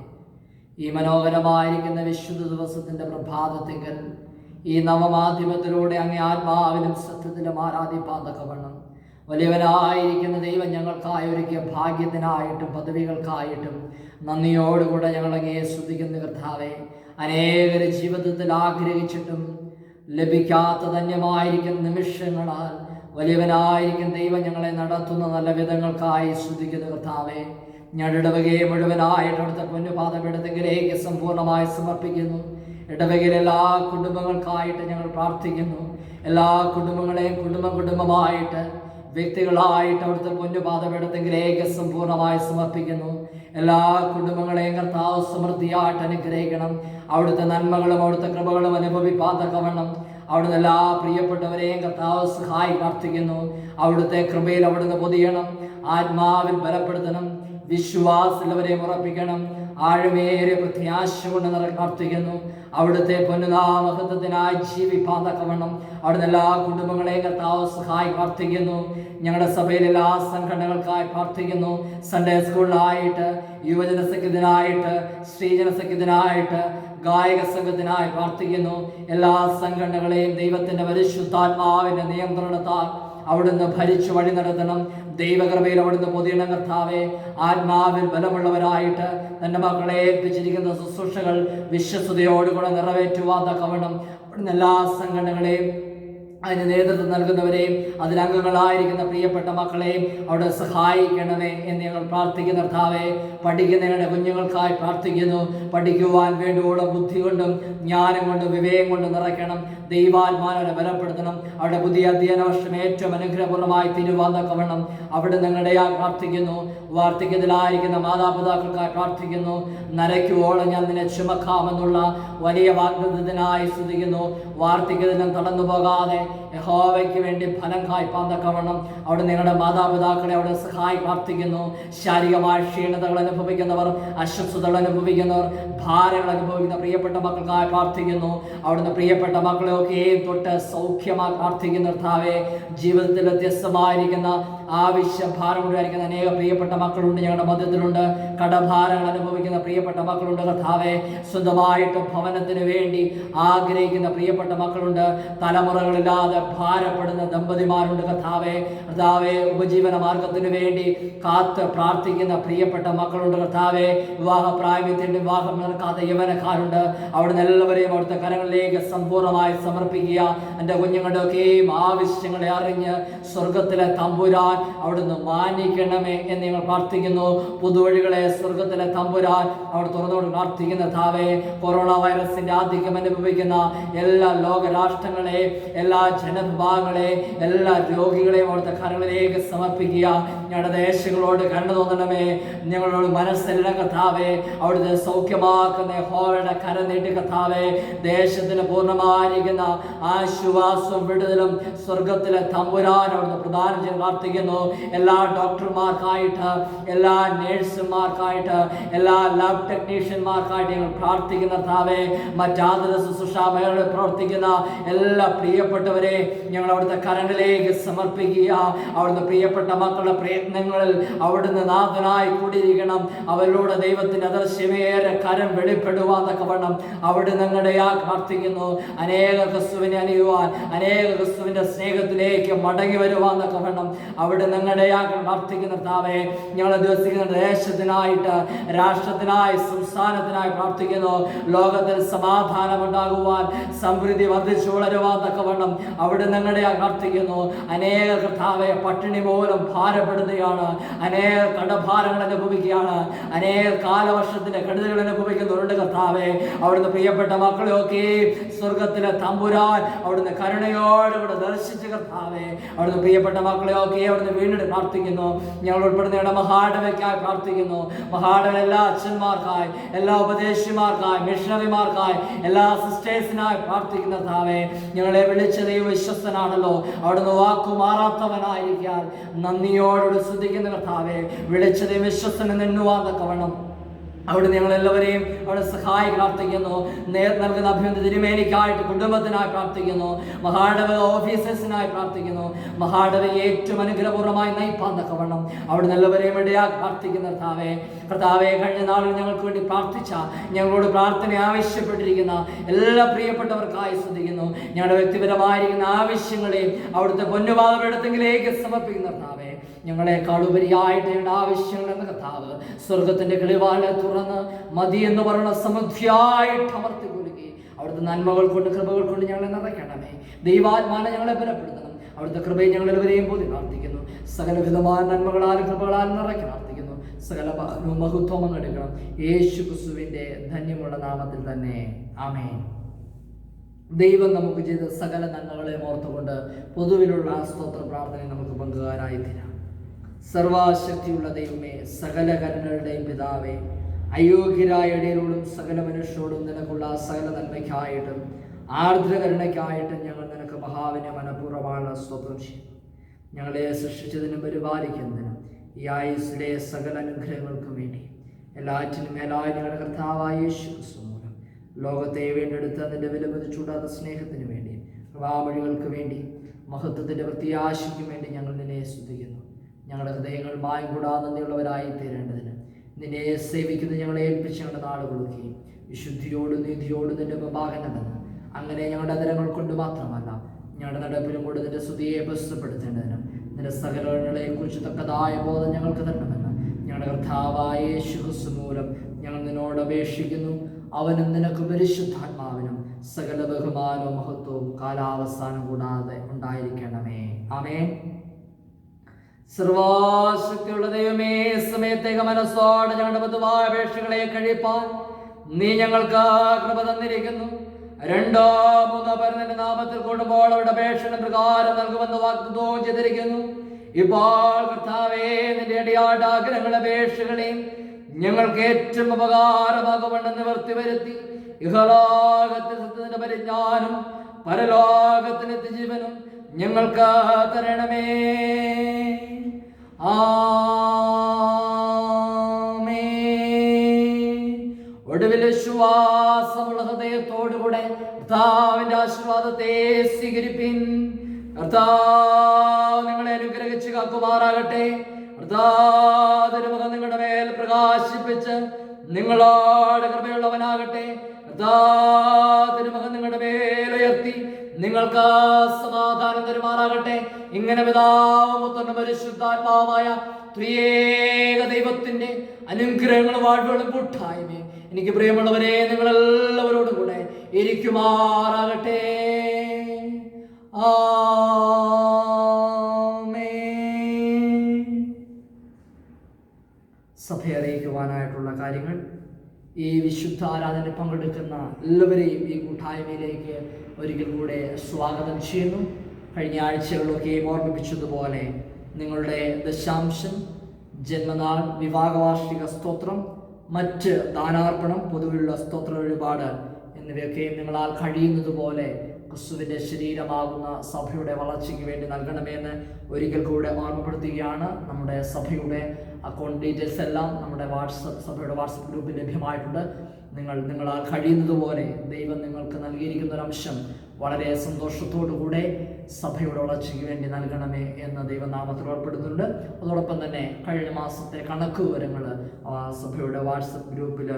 ഈ മനോഹരമായിരിക്കുന്ന വിശുദ്ധ ദിവസത്തിൻ്റെ പ്രഭാതത്തിങ്കൽ ഈ നവമാധ്യമത്തിലൂടെ അങ്ങേ ആത്മാവിലും സത്യത്തിലും ആരാധിപ്പാൻ തക്കവണ്ണം വലിയവനായിരിക്കുന്ന ദൈവം ഞങ്ങൾക്കായി ഒരുക്കിയ ഭാഗ്യത്തിനായിട്ടും പദവികൾക്കായിട്ടും നന്ദിയോടുകൂടെ ഞങ്ങൾ അങ്ങയെ സ്തുതിക്കുന്ന കർത്താവേ, അനേകർ ജീവിതത്തിൽ ആഗ്രഹിച്ചിട്ടും ലഭിക്കാത്ത ധന്യമായിരിക്കുന്ന നിമിഷങ്ങളാൽ വലിയവനായിരിക്കും ദൈവം ഞങ്ങളെ നടത്തുന്ന നല്ല വിധങ്ങൾക്കായി സ്തുതിക്കുന്ന കർത്താവേ, ഞങ്ങളുടെ ഇടവകയെ മുഴുവനായിട്ട് അവിടുത്തെ പൊന്നുപാദപീഠത്തിലേക്ക് സമ്പൂർണ്ണമായി സമർപ്പിക്കുന്നു. ഇടവകയിലെ എല്ലാ കുടുംബങ്ങൾക്കായിട്ട് ഞങ്ങൾ പ്രാർത്ഥിക്കുന്നു. എല്ലാ കുടുംബങ്ങളെയും കുടുംബമായിട്ട് വ്യക്തികളായിട്ട് അവിടുത്തെ പൊന്നുപാദപീഠത്തിലേക്ക് സമ്പൂർണ്ണമായി സമർപ്പിക്കുന്നു. എല്ലാ കുടുംബങ്ങളെയും കർത്താവ് സമൃദ്ധിയായിട്ട് അനുഗ്രഹിക്കണം. അവിടുത്തെ നന്മകളും അവിടുത്തെ കൃപകളും അനുഭവിപ്പാൻ തക്കവണ്ണം അവിടുന്ന് എല്ലാ പ്രിയപ്പെട്ടവരെയും കർത്താവ് സഹായി പ്രാർത്ഥിക്കുന്നു. അവിടുത്തെ കൃപയിൽ അവിടുന്ന് പൊതിയണം, ആത്മാവിൽ ബലപ്പെടുത്തണം, വിശ്വാസമുള്ളവരെ ഉറപ്പിക്കണം. ആഴമേറിയ പ്രത്യാശ കൊണ്ട് പ്രാർത്ഥിക്കുന്നു. അവിടുത്തെ പൊന്നുനാമഹത്വത്തിനായി ജീവിപ്പാൻ തക്കവണ്ണം അവിടുന്ന് എല്ലാ കുടുംബങ്ങളെയും കർത്താവ് സഹായി പ്രാർത്ഥിക്കുന്നു. ഞങ്ങളുടെ സഭയിലെ എല്ലാ സംഘടനകൾക്കായി പ്രാർത്ഥിക്കുന്നു. സൺഡേ സ്കൂളിലായിട്ട്, യുവജന സഖ്യത്തിനായിട്ട്, സ്ത്രീജന സഖ്യത്തിനായിട്ട്, ഗായക സംഘത്തിനായി പ്രാർത്ഥിക്കുന്നു. എല്ലാ സംഘടനകളെയും ദൈവത്തിന്റെ പരിശുദ്ധാത്മാവിന്റെ നിയന്ത്രണത്താൽ അവിടുന്ന് ഭരിച്ചു വഴി നടത്തണം. ദൈവകൃപയിൽ അവിടുന്ന് പൊതിയണം കർത്താവെ. ആത്മാവിൽ ബലമുള്ളവരായിട്ട് തന്റെ മക്കളെ ഏൽപ്പിച്ചിരിക്കുന്ന ശുശ്രൂഷകൾ വിശ്വസ്തയോടുകൂടെ നിറവേറ്റുവാൻ തക്കവണ്ണം അവിടുന്ന് എല്ലാ സംഘടനകളെയും അതിന് നേതൃത്വം നൽകുന്നവരെയും അതിലംഗങ്ങളായിരിക്കുന്ന പ്രിയപ്പെട്ട മക്കളെയും അവിടെ സഹായിക്കണമേ എന്ന് ഞങ്ങൾ പ്രാർത്ഥിക്കുന്ന കർത്താവേ. പഠിക്കുന്ന ഞങ്ങളുടെ കുഞ്ഞുങ്ങൾക്കായി പ്രാർത്ഥിക്കുന്നു. പഠിക്കുവാൻ വേണ്ടിയുള്ള ബുദ്ധി കൊണ്ടും ജ്ഞാനം കൊണ്ടും വിവേകം കൊണ്ടും നിറയ്ക്കണം. ദൈവാത്മാവിനെ ബലപ്പെടുത്തണം. അവിടെ പുതിയ അധ്യയന വർഷം ഏറ്റവും അനുഗ്രഹപൂർണ്ണമായി തിരുവാൻ തക്കവണ്ണം അവിടെ നിങ്ങളുടെ പ്രാർത്ഥിക്കുന്നു. വാർദ്ധക്യത്തിലായിരിക്കുന്ന മാതാപിതാക്കൾക്കായി പ്രാർത്ഥിക്കുന്നു. നരയ്ക്കുവോളം ഞാൻ നിന്നെ ചുമക്കാമെന്നുള്ള വലിയ വാഗ്ദത്തത്തിനായി സ്തുതിക്കുന്നു. വാർദ്ധക്യത്തിലും തടന്നു പോകാതെ യഹോവയ്ക്ക് വേണ്ടി ഫലം കായ്പാൻ തക്കവണ്ണം അവിടെ നിങ്ങളുടെ മാതാപിതാക്കളെ അവിടെ സഹായി പ്രാർത്ഥിക്കുന്നു. ശാരീരികമായ ക്ഷീണതകൾ അനുഭവിക്കുന്നവർ, അസ്വസ്ഥതകൾ അനുഭവിക്കുന്നവർ, ഭാരങ്ങൾ അനുഭവിക്കുന്ന പ്രിയപ്പെട്ട മക്കൾക്കായി പ്രാർത്ഥിക്കുന്നു. അവിടുന്ന് പ്രിയപ്പെട്ട മക്കളെയൊക്കെയും തൊട്ട് സൗഖ്യമായി പ്രാർത്ഥിക്കുന്ന കർത്താവേ. ജീവിതത്തിൽ വ്യത്യസ്തമായിരിക്കുന്ന ആവശ്യഭാരം കൊണ്ടായിരിക്കുന്ന അനേക പ്രിയപ്പെട്ട മക്കളുണ്ട്, ഞങ്ങളുടെ മധ്യത്തിലുണ്ട്. കടഭാരങ്ങൾ അനുഭവിക്കുന്ന പ്രിയപ്പെട്ട മക്കളുണ്ട് കർത്താവേ. സ്വന്തമായിട്ട് ഭവനത്തിന് വേണ്ടി ആഗ്രഹിക്കുന്ന പ്രിയപ്പെട്ട മക്കളുണ്ട്. തലമുറകളില്ലാതെ ഭാരപ്പെടുന്ന ദമ്പതിമാരുണ്ട് കർത്താവേ. കർത്താവേ, ഉപജീവന മാർഗത്തിന് വേണ്ടി കാത്ത് പ്രാർത്ഥിക്കുന്ന പ്രിയപ്പെട്ട മക്കളുണ്ട് കർത്താവേ. വിവാഹപ്രായത്തിന്റെ വിവാഹം നടക്കാത്ത യവനക്കാരുണ്ട്. അവിടുന്ന് എല്ലാവരെയും അവിടുത്തെ കരങ്ങളിലേക്ക് സമ്പൂർണ്ണമായി സമർപ്പിക്കുക. എൻ്റെ കുഞ്ഞുങ്ങളുടെ ഒക്കെയും ആവശ്യങ്ങളെ അറിഞ്ഞ് സ്വർഗത്തിലെ തമ്പുരാൻ അവിടുന്ന് മാനിക്കണമേ എന്ന് ഞങ്ങൾ പ്രാർത്ഥിക്കുന്നു. പുതുവഴികളെ സ്വർഗത്തിലെ തമ്പുരാൻ അവിടെ തുറന്നുകൊണ്ട് പ്രാർത്ഥിക്കുന്ന കർത്താവേ. കൊറോണ വൈറസിന്റെ ആധിക്യം അനുഭവിക്കുന്ന എല്ലാ ലോകരാഷ്ട്രങ്ങളെയും എല്ലാ ജനവിഭാഗങ്ങളെയും എല്ലാ രോഗികളെയും അവിടുത്തെ കരങ്ങളിലേക്ക് സമർപ്പിക്കുക. ഞങ്ങളുടെ ദേശങ്ങളോട് കരുണ തോന്നണമേ. ഞങ്ങളോട് മനസ്സിലിടം കർത്താവേ. അവിടുത്തെ സൗഖ്യമാക്കുന്ന യഹോവയുടെ കരം നീട്ടി കർത്താവേ. ദേശത്തിന് പൂർണ്ണമായിരിക്കുന്ന ആശ്വാസവും വിടുതലും സ്വർഗത്തിലെ തമ്പുരാൻ അവിടുന്ന് പ്രദാനം ചെയ്ത് പ്രാർത്ഥിക്കുന്നു. എല്ലാ ഡോക്ടർമാർക്കായിട്ട്, എല്ലാ നേഴ്സുമാർക്കായിട്ട്, എല്ലാ ലാബ് ടെക്നീഷ്യന്മാർക്കായിട്ട് ഞങ്ങൾ പ്രാർത്ഥിക്കുന്ന കർത്താവേ. മറ്റാതുര ശുശ്രൂഷാ മേഖലയിൽ പ്രവർത്തിക്കുന്ന എല്ലാ പ്രിയപ്പെട്ടവരെ ഞങ്ങൾ അവിടുത്തെ കരങ്ങളിലേക്ക് സമർപ്പിക്കുക. അവിടുന്ന് പ്രിയപ്പെട്ട മക്കളുടെ പ്രയത്നങ്ങളിൽ അവിടുന്ന് നാഥനായി കൂടിയിരിക്കണം. അവരിലൂടെ ദൈവത്തിന്റെ അദൃശ്യമേറെ കരം വെളിപ്പെടുവാൻ തക്കവണ്ണം അവിടെ ഞങ്ങളുടെ പ്രാർത്ഥിക്കുന്നു. അനേക ക്രിസ്തുവിനെ അറിയുവാൻ, അനേക ക്രിസ്തുവിന്റെ സ്നേഹത്തിലേക്ക് മടങ്ങി വരുവാൻ തക്കവണ്ണം അവിടെ ഞങ്ങളുടെ പ്രാർത്ഥിക്കുന്ന കർത്താവേ. ഞങ്ങൾ ദിവസിക്കുന്ന ദേശത്തിനായിട്ട്, രാഷ്ട്രത്തിനായി, സംസ്ഥാനത്തിനായി പ്രാർത്ഥിക്കുന്നു. ലോകത്തിൽ സമാധാനം ഉണ്ടാകുവാൻ, സമൃദ്ധി വർദ്ധിച്ചു വളരുവാൻ തക്കവണ്ണം അവിടെ ഞങ്ങളുടെ പ്രാർത്ഥിക്കുന്നു. അനേക കർത്താവെ പട്ടിണി മൂലം ഭാരപ്പെടുകയാണ്, അനേക കടഭാരങ്ങൾ അനുഭവിക്കുകയാണ്, അനേക കാലവർഷത്തിന്റെ കെടുതികൾ അനുഭവിക്കുന്നുണ്ട് കർത്താവെ. അവിടുന്ന് പ്രിയപ്പെട്ട മക്കളെയൊക്കെ സ്വർഗത്തിലെ തമ്പുരാൻ അവിടുന്ന് കരുണയോടുകൂടെ ദർശിച്ച് കർത്താവെ. അവിടുന്ന് പ്രിയപ്പെട്ട മക്കളെയൊക്കെ അവിടുന്ന് വീണ്ടും പ്രാർത്ഥിക്കുന്നു. ഞങ്ങൾ ഉൾപ്പെടുന്ന മഹാടവയ്ക്കായി പ്രാർത്ഥിക്കുന്നു. മഹാടവ എല്ലാ അച്ഛന്മാർക്കായി, എല്ലാ ഉപദേശിമാർക്കായി, മിഷണറിമാർക്കായി, എല്ലാ സിസ്റ്റേഴ്സിനായി പ്രാർത്ഥിക്കുന്ന കർത്താവെ. ഞങ്ങളെ വിളിച്ച ദൈവം വിശ്വസ്തനാണല്ലോ. അവിടുന്ന് വാക്കു മാറാത്തവനായിരിക്കാൻ നന്ദിയോട് സ്തുതിക്കുന്ന കർത്താവെ. വിളിച്ച ദൈവം വിശ്വസ്തനെന്ന് എണ്ണുവാൻ തക്കവണ്ണം അവിടെ ഞങ്ങൾ എല്ലാവരെയും അവിടെ സഹായി പ്രാർത്ഥിക്കുന്നു. നൽകുന്ന അഭിനന്ദ തിരുമേനിക്കായിട്ട്, കുടുംബത്തിനായി പ്രാർത്ഥിക്കുന്നു. മഹാടവ ഓഫീസേഴ്സിനായി പ്രാർത്ഥിക്കുന്നു. മഹാടവ ഏറ്റവും അനുഗ്രഹപൂർണ്ണമായി നയിപ്പാൻ തക്കവണ്ണം അവിടെ എല്ലാവരെയും ഇടയാ പ്രാർത്ഥിക്കുന്ന കർത്താവേ. കർത്താവെ, കഴിഞ്ഞ നാളിൽ ഞങ്ങൾക്ക് വേണ്ടി പ്രാർത്ഥിച്ച, ഞങ്ങളോട് പ്രാർത്ഥന ആവശ്യപ്പെട്ടിരിക്കുന്ന എല്ലാ പ്രിയപ്പെട്ടവർക്കായി സ്തുതിക്കുന്നു. ഞങ്ങളുടെ വ്യക്തിപരമായിരിക്കുന്ന ആവശ്യങ്ങളെയും അവിടുത്തെ പൊന്നുപാദമെടുത്തെങ്കിലേക്ക് സമർപ്പിക്കുന്ന കർത്താവേ. ഞങ്ങളെക്കാൾ ഉപരിയായിട്ട് ഞങ്ങളുടെ ആവശ്യങ്ങൾ എന്ന കർത്താവ് സ്വർഗത്തിന്റെ കിളിവാലെ തുറന്ന് മതി എന്ന് പറയുന്ന സമൃദ്ധിയായിട്ട് അമർത്തി കൊടുക്കുകയും അവിടുത്തെ നന്മകൾ കൊണ്ട്, കൃപകൾ കൊണ്ട് ഞങ്ങളെ നിറയ്ക്കണമേ. ദൈവാത്മാനെ ഞങ്ങളെ ബലപ്പെടുത്തണം. അവിടുത്തെ കൃപയെ ഞങ്ങൾ എല്ലാവരെയും പോയി പ്രാർത്ഥിക്കുന്നു. സകലവിധമായ നന്മകളാലും കൃപകളാലും നിറയ്ക്കാൻ പ്രാർത്ഥിക്കുന്നു. സകല മഹത്വം എടുക്കണം യേശു ക്രിസ്തുവിന്റെ ധന്യമുള്ള നാമത്തിൽ തന്നെ. ആമേൻ. ദൈവം നമുക്ക് ചെയ്ത സകല നന്മകളെ ഓർത്തുകൊണ്ട് പൊതുവിലുള്ള സ്തോത്ര പ്രാർത്ഥനയെ നമുക്ക് പങ്കുകാരായി തീരാം. സർവശക്തിയുള്ള ദൈവമേ, സകല കരുണകളുടെയും പിതാവേ, അയോഗ്യരായ ഇടയിലോടും സകല മനുഷ്യരോടും നിനക്കുള്ള സകല നന്മയ്ക്കായിട്ടും ആർദ്രകരുണയ്ക്കായിട്ട് ഞങ്ങൾ നിനക്ക് മഹാവിനെ മനഃപൂർവ്വമാണ് സ്തോത്രം ചെയ്യുന്നു. ഞങ്ങളെ സൃഷ്ടിച്ചതിനും പരിപാലിക്കുന്നതിനും ഈ ആയുസ്സിലെ സകല അനുഗ്രഹങ്ങൾക്കും വേണ്ടി എല്ലാറ്റിനും മേലായ ഞങ്ങളുടെ കർത്താവായ യേശു ക്രിസ്തു മൂലം ലോകത്തെ വീണ്ടെടുത്ത നിന്റെ വിലമതിച്ചൂടാത്ത സ്നേഹത്തിന് വേണ്ടി കൃപാവഴികൾക്ക് വേണ്ടി മഹത്വത്തിൻ്റെ പ്രത്യാശയ്ക്കും വേണ്ടി ഞങ്ങൾ നിന്നെ സ്തുതിക്കുന്നു. ഞങ്ങളുടെ ഹൃദയങ്ങൾ മായം കൂടാതെ നന്ദിയുള്ളവരായി തീരേണ്ടതിന് നിന്നെ സേവിക്കുന്ന ഞങ്ങളെ ഏൽപ്പിച്ച് ഞങ്ങളുടെ നാട് കൊടുക്കുകയും വിശുദ്ധിയോടും നീതിയോടും നിന്റെ മുമ്പാകെ നടന്ന് അങ്ങനെ ഞങ്ങളുടെ അതരങ്ങൾ കൊണ്ട് മാത്രമല്ല ഞങ്ങളുടെ നടപ്പിലും കൊണ്ട് നിന്റെ സ്തുതിയെ പ്രസിദ്ധപ്പെടുത്തേണ്ടതിനും നിന്റെ സകലങ്ങളെ കുറിച്ച് തക്കതായ ബോധം ഞങ്ങൾക്ക് തരണമെന്ന് ഞങ്ങളുടെ കർത്താവായ യേശു ക്രിസ്തു മൂലം ഞങ്ങൾ നിന്നോട് അപേക്ഷിക്കുന്നു. അവനും നിനക്ക് പരിശുദ്ധാത്മാവിനും സകല ബഹുമാനവും മഹത്വവും കാലാവസാനം കൂടാതെ ഉണ്ടായിരിക്കണമേ. ആമേൻ. സർവശക്തിയുള്ള ദൈവമേ, സമയത്തേക്ക് മനസ്സോടെ ഞങ്ങളുടെ പൊതുവായ അപേക്ഷകളെ കഴിപ്പാൻ നീ ഞങ്ങൾക്ക് കൃപ തന്നിരിക്കുന്നു. 2-3 പേർ നിന്റെ നാമത്തിൽ കൂടുമ്പോൾ അവരുടെ അപേക്ഷയുടെ പ്രകാരം നൽകുമെന്ന് വാഗ്ദത്തവും ചെയ്തിരിക്കുന്നു. ഇപ്പോൾ കർത്താവേ, നിന്റെ അടിയാട് ആഗ്രഹങ്ങളുടെ അപേക്ഷകളെയും ഞങ്ങൾക്ക് ഏറ്റവും ഉപകാരമാകുമെന്ന് നിവർത്തി വരുത്തി ഇഹലോകത്തിൽ സത്യത്തിന്റെ പരിജ്ഞാനം പരലോകത്തിന് നിത്യജീവനും ഞങ്ങൾക്ക് തരണമേ. ഒടുവിൽ വിശ്വാസമുള്ള ഹൃദയത്തോടുകൂടെ കർത്താവിന്റെ ആശീർവാദത്തെ സ്വീകരിപ്പിൻ. കർത്താവ് നിങ്ങളെ അനുഗ്രഹിച്ച് കാക്കുമാറാകട്ടെ. കർത്താവിന്റെ മുഖം നിങ്ങളുടെ മേൽ പ്രകാശിപ്പിച്ച് നിങ്ങളോട് കൃപയുള്ളവനാകട്ടെ. കർത്താവിന്റെ മുഖം നിങ്ങളുടെ മേൽ ഉയർത്തി നിങ്ങൾക്ക് സമാധാനം തരുമാറാകട്ടെ. ഇങ്ങനെ പിതാവും പുത്രനും പരിശുദ്ധാത്മാവുമായ ത്രിയേക ദൈവത്തിന്റെ അനുഗ്രഹങ്ങളും വാഴ്വുകളും കൂട്ടായ്മയും എനിക്ക് പ്രിയമുള്ളവരെ നിങ്ങളെല്ലാവരോടും കൂടെ ഇരിക്കുമാറാകട്ടെ. സഭയെ അറിയിക്കുവാനായിട്ടുള്ള കാര്യങ്ങൾ ഈ വിശുദ്ധ ആരാധനയിൽ പങ്കെടുക്കുന്ന എല്ലാവരെയും ഈ കൂട്ടായ്മയിലേക്ക് ഒരിക്കൽ കൂടെ സ്വാഗതം ചെയ്യുന്നു. കഴിഞ്ഞ ആഴ്ചകളിലൊക്കെ ഓർമ്മിപ്പിച്ചതുപോലെ നിങ്ങളുടെ ദശാംശം, ജന്മനാൾ, വിവാഹവാർഷിക സ്തോത്രം, മറ്റ് ദാനാർപ്പണം, പൊതുവിലുള്ള സ്തോത്ര വഴിപാട് എന്നിവയൊക്കെയും നിങ്ങളാൽ കഴിയുന്നത് പോലെ ക്രിസ്തുവിൻ്റെ ശരീരമാകുന്ന സഭയുടെ വളർച്ചയ്ക്ക് വേണ്ടി നൽകണമെന്ന് ഒരിക്കൽ കൂടെ ഓർമ്മപ്പെടുത്തുകയാണ്. നമ്മുടെ സഭയുടെ അക്കൗണ്ട് ഡീറ്റെയിൽസ് എല്ലാം നമ്മുടെ സഭയുടെ വാട്സപ്പ് ഗ്രൂപ്പിൽ ലഭ്യമായിട്ടുണ്ട്. നിങ്ങളാൽ കഴിയുന്നത് പോലെ ദൈവം നിങ്ങൾക്ക് നൽകിയിരിക്കുന്ന ഒരു അംശം വളരെ സന്തോഷത്തോടുകൂടെ സഭയുടെ വളർച്ചയ്ക്ക് വേണ്ടി നൽകണമേ എന്ന് ദൈവനാമത്തിൽ ഓർപ്പെടുന്നുണ്ട്. അതോടൊപ്പം തന്നെ കഴിഞ്ഞ മാസത്തെ കണക്ക് വിവരങ്ങൾ സഭയുടെ വാട്സപ്പ് ഗ്രൂപ്പിൽ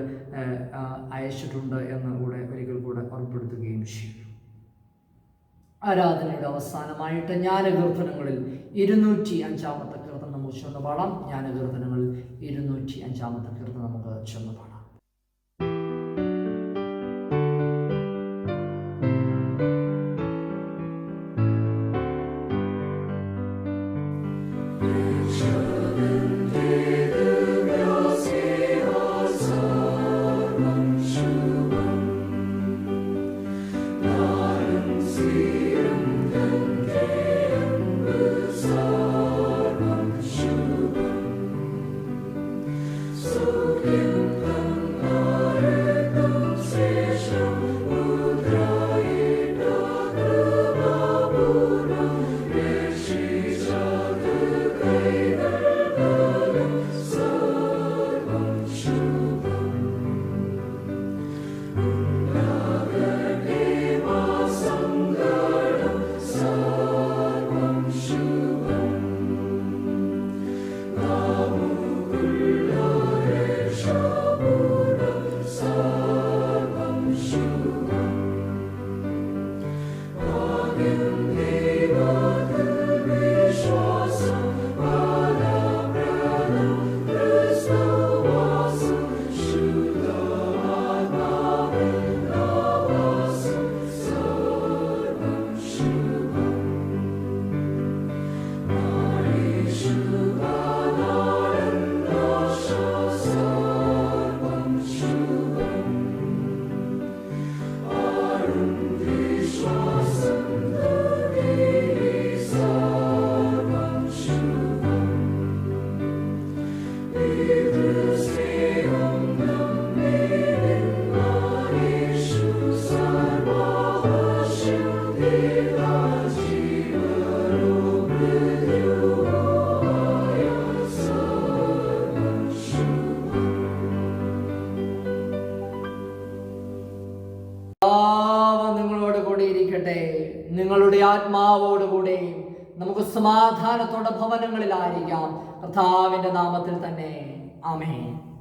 അയച്ചിട്ടുണ്ട് എന്ന് കൂടെ ഒരിക്കൽ കൂടെ ഓർപ്പെടുത്തുകയും ചെയ്യും. ആരാധനയുടെ അവസാനമായിട്ട് ജ്ഞാനകീർത്തനങ്ങളിൽ 205-ാമത്തെ കീർത്തനം നമുക്ക് ചെന്ന് പാടാം. ജ്ഞാനകീർത്തനങ്ങളിൽ 205-ാമത്തെ കീർത്തനം നമുക്ക് ചെന്ന് പാടാം. Viశ్వాసం നിങ്ങളോട് കൂടി ഇരിക്കട്ടെ. നിങ്ങളുടെ ആത്മാവോട് കൂടെ നമുക്ക് സമാധാനത്തോടെ ഭവനങ്ങളിലായിരിക്കാം. കർത്താവിന്റെ നാമത്തിൽ തന്നെ. ആമേൻ.